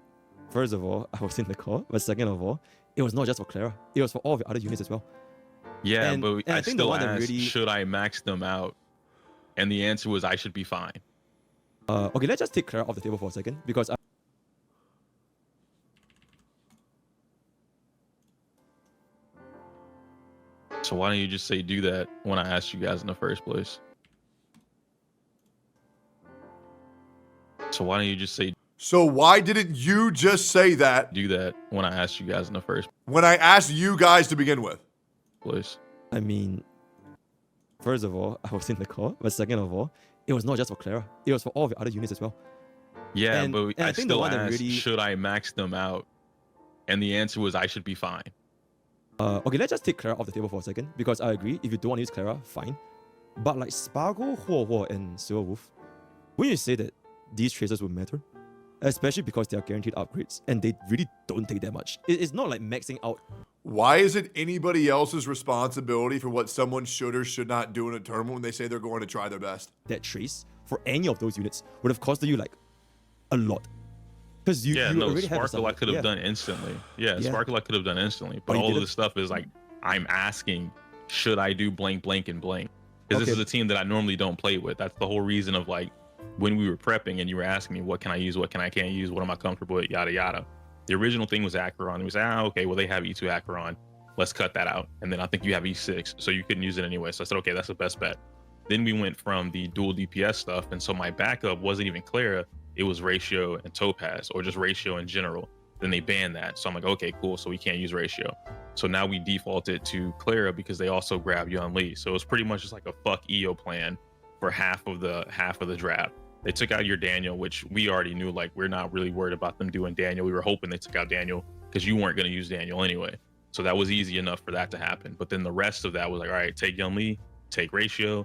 Speaker 3: first of all, I was in the call, but second of all, it was not just for Clara. It was for all the other units as well.
Speaker 4: Yeah,
Speaker 3: And-
Speaker 4: but
Speaker 3: and
Speaker 4: I
Speaker 3: I think the
Speaker 4: still
Speaker 3: one that
Speaker 4: asked,
Speaker 3: really-
Speaker 4: should I max them out? And the answer was I should be fine.
Speaker 3: Okay, let's just take Clara off the table for a second because
Speaker 4: So why don't you just say do that when I asked you guys in the first place? So why don't you just say
Speaker 1: So why didn't you just say that
Speaker 4: do that when I asked you guys in the first
Speaker 1: when I asked you guys to begin with?
Speaker 4: place?
Speaker 3: I mean, first of all, I was in the call, but second of all, it was not just for Clara. It was for all the other units as well.
Speaker 4: Yeah,
Speaker 3: And-
Speaker 4: but
Speaker 3: and I
Speaker 4: I
Speaker 3: think the
Speaker 4: still
Speaker 3: one that
Speaker 4: asked,
Speaker 3: really-
Speaker 4: should I max them out? And the answer was I should be fine.
Speaker 3: Okay, let's just take Clara off the table for a second because I agree. If you don't want to use Clara, fine. But like Spargo, Huo, and Silver Wolf, wouldn't you say that these traces would matter? Especially because they are guaranteed upgrades and they really don't take that much. It's not like maxing out.
Speaker 1: Why is it anybody else's responsibility for what someone should or should not do in a tournament when they say they're going to try their best?
Speaker 3: That trace for any of those units would have costed you like a lot. Because you,
Speaker 4: Yeah,
Speaker 3: you
Speaker 4: no,
Speaker 3: already have the
Speaker 4: Sparkle I
Speaker 3: stuff.
Speaker 4: could have
Speaker 3: Yeah.
Speaker 4: done instantly. Yeah,
Speaker 3: Yeah.
Speaker 4: Sparkle I could have done instantly. But
Speaker 3: But you
Speaker 4: all of
Speaker 3: didn't.
Speaker 4: this stuff is like, I'm asking, should I do blank, blank, and blank? Because this
Speaker 3: Okay.
Speaker 4: is a team that I normally don't play with. That's the whole reason of like, when we were prepping and you were asking me, what can I use, what can I can't use, what am I comfortable with, yada, yada. The original thing was Acheron. It was, okay, well, they have E2 Acheron. Let's cut that out. And then I think you have E6, so you couldn't use it anyway. So I said, okay, that's the best bet. Then we went from the dual DPS stuff. And so my backup wasn't even Clara. It was Ratio and Topaz, or just Ratio in general. Then they banned that. So I'm like, okay, cool. So we can't use Ratio. So now we defaulted to Clara because they also grabbed Yun Li. So it was pretty much just like a fuck EO plan for half of the draft. They took out your Daniel, which we already knew, like, we're not really worried about them doing Daniel. We were hoping they took out Daniel because you weren't going to use Daniel anyway. So that was easy enough for that to happen. But then the rest of that was like, all right, take Yun Li, take Ratio.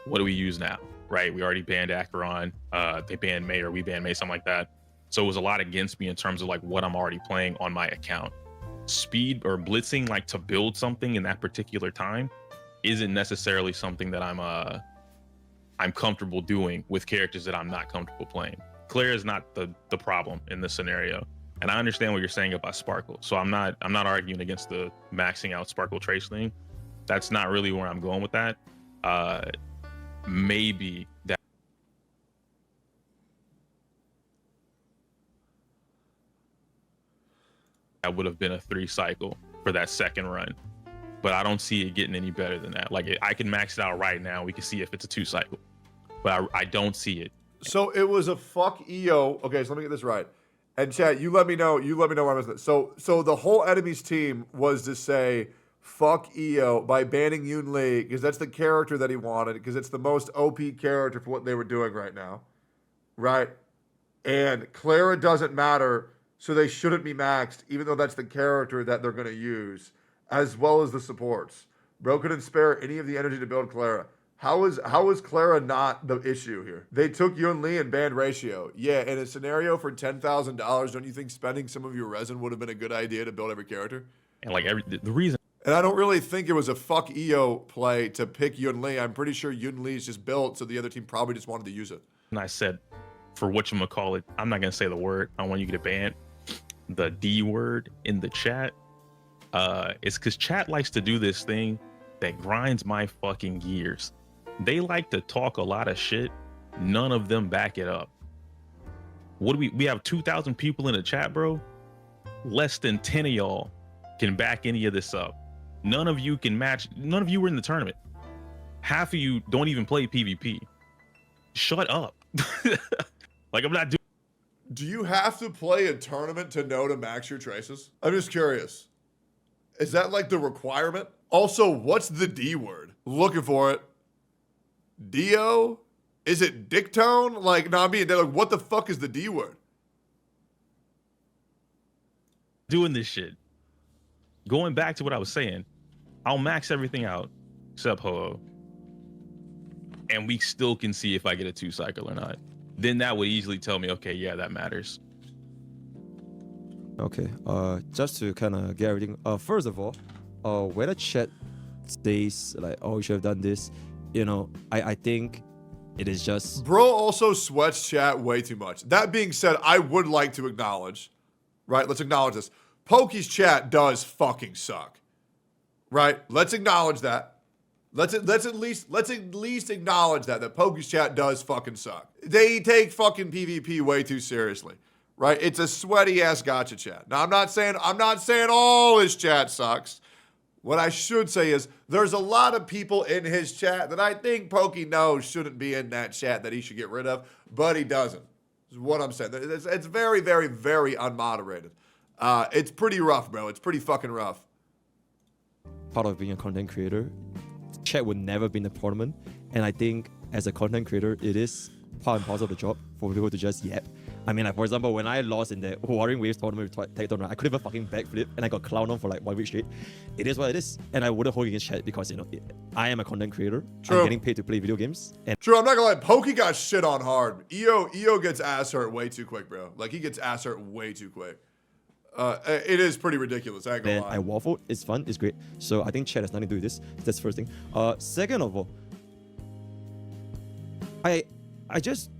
Speaker 4: What do we use now? Right? We already banned Acheron. They banned May, or we banned May, something like that. So it was a lot against me in terms of like what I'm already playing on my account. Speed or blitzing, like to build something in that particular time, isn't necessarily something that I'm comfortable doing with characters that I'm not comfortable playing. Claire is not the problem in this scenario. And I understand what you're saying about Sparkle. So I'm not arguing against the maxing out Sparkle Trace thing. That's not really where I'm going with that. Maybe that would have been a 3 cycle for that second run. But I don't see it getting any better than that. Like, I can max it out right now. We can see if it's a 2 cycle. But I don't see it.
Speaker 1: So it was a fuck EO. Okay, so let me get this right. And chat, you let me know. You let me know where I was. So the whole enemy's team was to say fuck EO by banning Yun Li because that's the character that he wanted because it's the most OP character for what they were doing right now, right? And Clara doesn't matter, so they shouldn't be maxed, even though that's the character that they're gonna use, as well as the supports. Bro couldn't spare any of the energy to build Clara. How is Clara not the issue here? They took Yun Li and banned Ratio. Yeah, in a scenario for $10,000, don't you think spending some of your resin would have been a good idea to build every character?
Speaker 4: And like the reason
Speaker 1: And I don't really think it was a fuck EO play to pick Yun Li. I'm pretty sure Yun Li is just built, so the other team probably just wanted to use it.
Speaker 4: I said, for whatchamacallit, I'm not gonna say the word. I want you to get banned. The D word in the chat. It's because chat likes to do this thing that grinds my fucking gears. They like to talk a lot of shit. None of them back it up. What do we have 2,000 people in the chat, bro? Less than 10 of y'all can back any of this up. None of you can match. None of you were in the tournament. Half of you don't even play PvP. Shut up. Like, I'm not doing.
Speaker 1: Do you have to play a tournament to know to max your traces? I'm just curious. Is that like the requirement? Also, what's the D word? Looking for it. Dio? Is it dictone? Like, no, I'm being dead. Like, what the fuck is the D word?
Speaker 4: Doing this shit. Going back to what I was saying, I'll max everything out except Ho-Oh. And we still can see if I get a 2 cycle or not. Then that would easily tell me, okay, yeah, that matters.
Speaker 3: Okay, just to kind of get everything. First of all, whether chat stays like, oh, you should have done this, I think it is just
Speaker 1: Bro also sweats chat way too much. That being said, I would like to acknowledge, right? Let's acknowledge this. Pokey's chat does fucking suck. Right? Let's acknowledge that. Let's at least acknowledge that Pokey's chat does fucking suck. They take fucking PvP way too seriously. Right? It's a sweaty ass gacha chat. Now I'm not saying all his chat sucks. What I should say is there's a lot of people in his chat that I think Pokey knows shouldn't be in that chat that he should get rid of, but he doesn't. Is what I'm saying. It's very, very, very unmoderated. It's pretty rough, bro. It's pretty fucking rough.
Speaker 3: part of being a content creator. Chat would never be in the tournament, and I think as a content creator, it is part and parcel of the job for people to just yap. I mean, like, for example, when I lost in the Warring Waves tournament with Tectone, I couldn't even fucking backflip, and I got clowned on for like 1 week straight. It is what it is, and I wouldn't hold against chat because, I am a content creator.
Speaker 1: True.
Speaker 3: I'm getting paid to play video games. And
Speaker 1: True, I'm not gonna lie, Pokey got shit on hard. EO gets ass hurt way too quick, bro. Like, he gets ass hurt way too quick. It is pretty ridiculous, I ain't gonna
Speaker 3: then
Speaker 1: lie.
Speaker 3: I waffled. It's fun. It's great. So I think chat has nothing to do with this. That's the first thing. Second of all, I just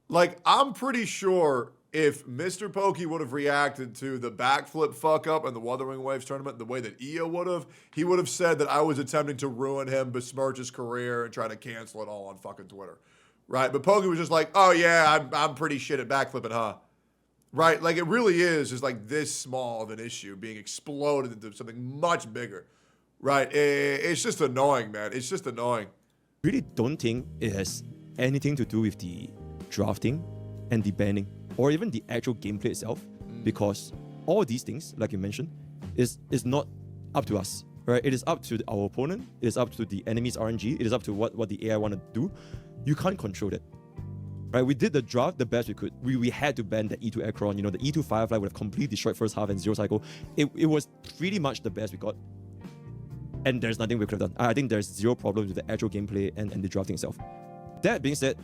Speaker 1: Like, I'm pretty sure if Mr. Pokey would have reacted to the backflip fuck up in the Wuthering Waves tournament the way that EO would have, he would have said that I was attempting to ruin him, besmirch his career, and try to cancel it all on fucking Twitter. Right? But Pokey was just like, oh yeah, I'm pretty shit at backflipping, huh? Right? Like, it really is just like this small of an issue being exploded into something much bigger. Right? It's just annoying, man. It's just annoying.
Speaker 3: really don't think it has anything to do with the drafting and the banning or even the actual gameplay itself, because all these things, like you mentioned, is not up to us, right? It is up to our opponent, it is up to the enemy's RNG, it is up to what the AI want to do. You can't control that, right? We did the draft the best we could. We had to ban the E2 Acheron, the E2 Firefly would have completely destroyed first half and zero cycle. It was pretty much the best we got. And there's nothing we could have done. I think there's zero problems with the actual gameplay and the drafting itself. That being said,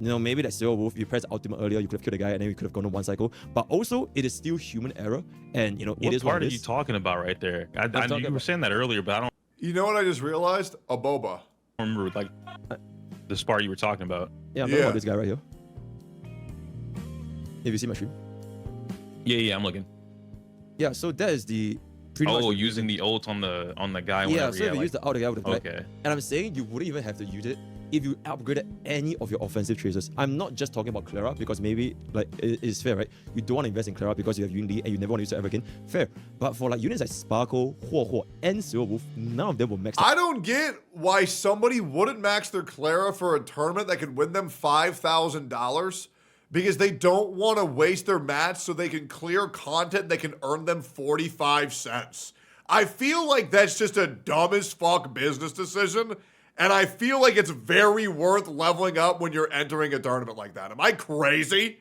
Speaker 3: maybe that Silver Wolf, you pressed ultimate earlier, you could have killed a guy and then you could have gone on one cycle. But also, it is still human error. And, it is
Speaker 4: what
Speaker 3: what
Speaker 4: part
Speaker 3: it
Speaker 4: are
Speaker 3: is.
Speaker 4: you talking about right there? I
Speaker 3: talking
Speaker 4: you were
Speaker 3: about-
Speaker 4: saying that earlier, but I don't
Speaker 1: You know what I just realized? A boba.
Speaker 4: remember like this part you were talking about.
Speaker 3: Yeah, I'm talking
Speaker 1: Yeah.
Speaker 3: about this guy right here. If you see my stream.
Speaker 4: Yeah, I'm looking.
Speaker 3: Yeah, so that is the pretty much
Speaker 4: Oh,
Speaker 3: the
Speaker 4: using
Speaker 3: reason.
Speaker 4: the ult on the guy.
Speaker 3: Yeah,
Speaker 4: whenever,
Speaker 3: so if you use the auto guy with the
Speaker 4: okay.
Speaker 3: And I'm saying you wouldn't even have to use it if you upgraded any of your offensive traces. I'm not just talking about Clara because maybe it's fair, right? You don't want to invest in Clara because you have Yun Li and you never want to use it ever again. Fair. But for like units like Sparkle, Huo, and Silver Wolf, none of them will max out.
Speaker 1: I don't get why somebody wouldn't max their Clara for a tournament that could win them $5,000 because they don't want to waste their match so they can clear content that can earn them 45 cents. I feel like that's just a dumb as fuck business decision, and I feel like it's very worth leveling up when you're entering a tournament like that. Am I crazy?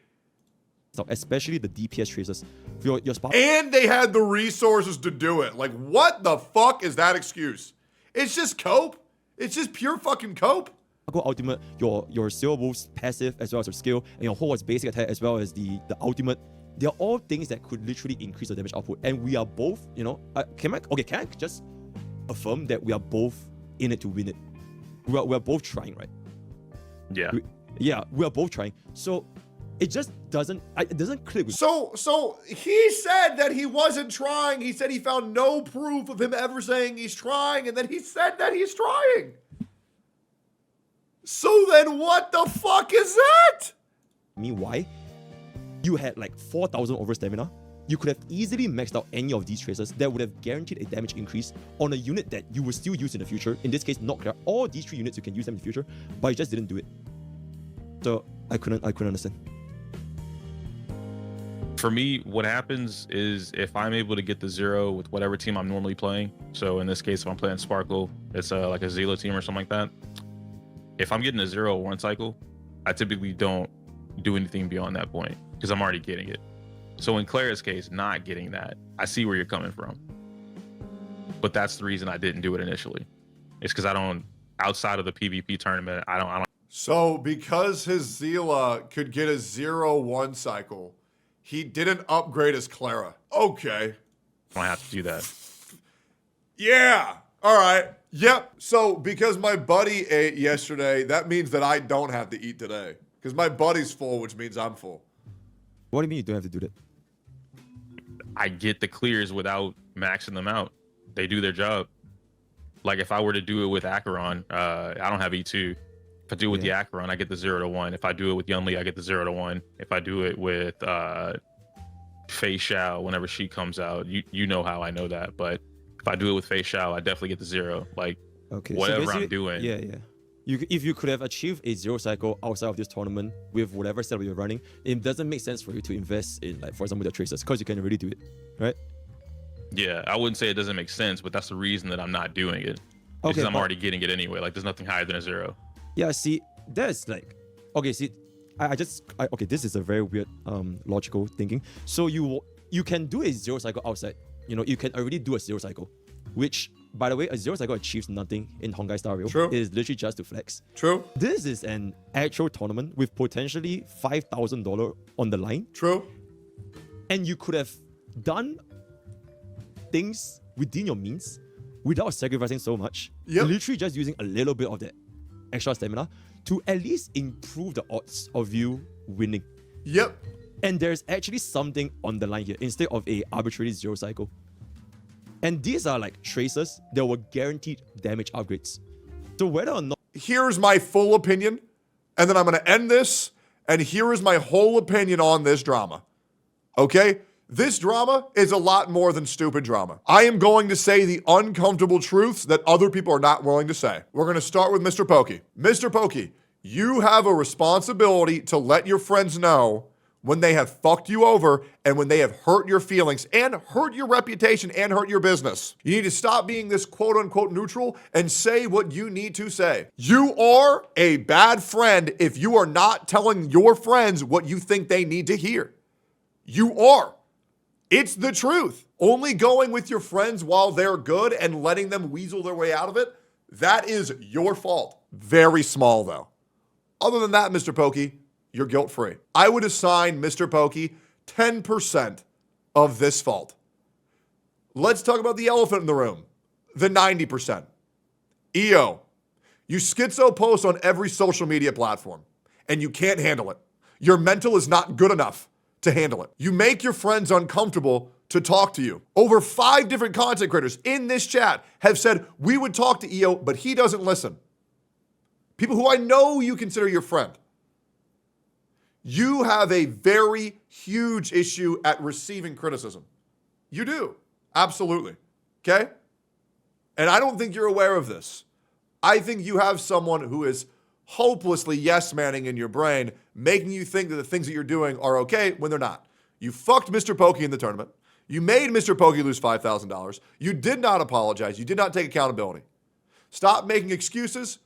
Speaker 3: So especially the DPS traces. For your Sparkle.
Speaker 1: And they had the resources to do it. Like, what the fuck is that excuse? It's just cope. It's just pure fucking cope.
Speaker 3: Ultimate, your Silver Wolf's passive as well as your skill, and your Huo's basic attack as well as the ultimate. They're all things that could literally increase the damage output. And we are both, can I just affirm that we are both in it to win it? We're both trying, right?
Speaker 4: Yeah.
Speaker 3: We are both trying. So it just doesn't click with
Speaker 1: So he said that he wasn't trying. He said he found no proof of him ever saying he's trying, and then he said that he's trying. So then what the fuck is that?
Speaker 3: me why. You had like 4,000 over stamina. You could have easily maxed out any of these traces that would have guaranteed a damage increase on a unit that you will still use in the future. In this case, not clear. All these 3 units you can use them in the future, but you just didn't do it. So I couldn't understand.
Speaker 4: For me, what happens is if I'm able to get the 0 with whatever team I'm normally playing, so in this case, if I'm playing Sparkle, it's like a Zila team or something like that. If I'm getting a 0 1 cycle, I typically don't do anything beyond that point because I'm already getting it. So in Clara's case, not getting that, I see where you're coming from. But that's the reason I didn't do it initially. It's because I don't, outside of the PvP tournament, I don't.
Speaker 1: So because his Zila could get a 0-1 cycle, he didn't upgrade his Clara. Okay.
Speaker 4: I don't have to do that.
Speaker 1: Yeah. All right. Yep. So because my buddy ate yesterday, that means that I don't have to eat today. Because my buddy's full, which means I'm full.
Speaker 3: What do you mean you don't have to do that?
Speaker 4: I get the clears without maxing them out. They do their job. Like if I were to do it with Acheron, I don't have E2. If I do it with the Acheron, I get the 0 to 1. If I do it with Yunli, I get the 0 to 1. If I do it with Fei Xiao, whenever she comes out, you know how I know that. But if I do it with Fei Xiao, I definitely get the 0. Like whatever I'm doing.
Speaker 3: Yeah, yeah. If you could have achieved a 0 cycle outside of this tournament with whatever setup you're running, it doesn't make sense for you to invest in, like, for example, the tracers, because you can already do it, right?
Speaker 4: Yeah, I wouldn't say it doesn't make sense, but that's the reason that I'm not doing it. Because I'm already getting it anyway. Like, there's nothing higher than a 0.
Speaker 3: Yeah, see, that's like, okay, see, okay, this is a very weird logical thinking. So you can do a 0 cycle outside. You know, you can already do a 0 cycle, which, by the way, a 0 cycle achieves nothing in Honkai Star Rail.
Speaker 1: True.
Speaker 3: It is literally just to flex.
Speaker 1: True.
Speaker 3: This is an actual tournament with potentially $5,000 on the line.
Speaker 1: True.
Speaker 3: And you could have done things within your means without sacrificing so much.
Speaker 1: Yep.
Speaker 3: Literally just using a little bit of that extra stamina to at least improve the odds of you winning.
Speaker 1: Yep.
Speaker 3: And there's actually something on the line here instead of a arbitrary 0 cycle. And these are like tracers that were guaranteed damage upgrades. So whether or not...
Speaker 1: Here's my full opinion, and then I'm going to end this, and here is my whole opinion on this drama. Okay? This drama is a lot more than stupid drama. I am going to say the uncomfortable truths that other people are not willing to say. We're going to start with Mr. Pokey. Mr. Pokey, you have a responsibility to let your friends know when they have fucked you over and when they have hurt your feelings and hurt your reputation and hurt your business. You need to stop being this quote unquote neutral and say what you need to say. You are a bad friend if you are not telling your friends what you think they need to hear. You are. It's the truth. Only going with your friends while they're good and letting them weasel their way out of it, that is your fault. Very small though. Other than that, Mr. Pokey, you're guilt-free. I would assign Mr. Pokey 10% of this fault. Let's talk about the elephant in the room, the 90%. EO, you schizo post on every social media platform, and you can't handle it. Your mental is not good enough to handle it. You make your friends uncomfortable to talk to you. Over 5 different content creators in this chat have said, we would talk to EO, but he doesn't listen. People who I know you consider your friend. You have a very huge issue at receiving criticism. You do. Absolutely. Okay? And I don't think you're aware of this. I think you have someone who is hopelessly yes-manning in your brain, making you think that the things that you're doing are okay when they're not. You fucked Mr. Pokey in the tournament. You made Mr. Pokey lose $5,000. You did not apologize. You did not take accountability. Stop making excuses.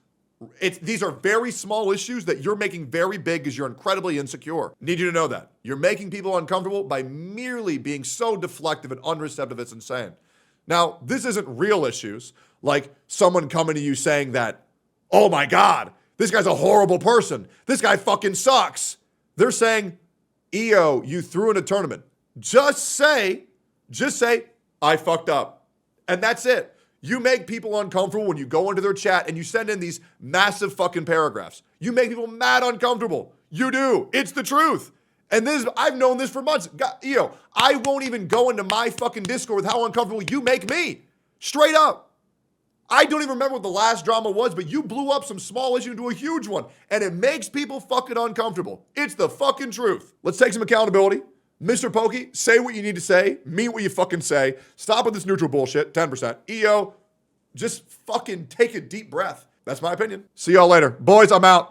Speaker 1: These are very small issues that you're making very big because you're incredibly insecure. Need you to know that. You're making people uncomfortable by merely being so deflective and unreceptive, it's insane. Now, this isn't real issues, like someone coming to you saying that, oh my God, this guy's a horrible person. This guy fucking sucks. They're saying, EO, you threw in a tournament. Just say, I fucked up. And that's it. You make people uncomfortable when you go into their chat and you send in these massive fucking paragraphs. You make people mad uncomfortable. You do. It's the truth. And this, I've known this for months. God, I won't even go into my fucking Discord with how uncomfortable you make me. Straight up. I don't even remember what the last drama was, but you blew up some small issue into a huge one. And it makes people fucking uncomfortable. It's the fucking truth. Let's take some accountability. Mr. Pokey, say what you need to say. Mean what you fucking say. Stop with this neutral bullshit. 10%. EO, just fucking take a deep breath. That's my opinion. See y'all later. Boys, I'm out.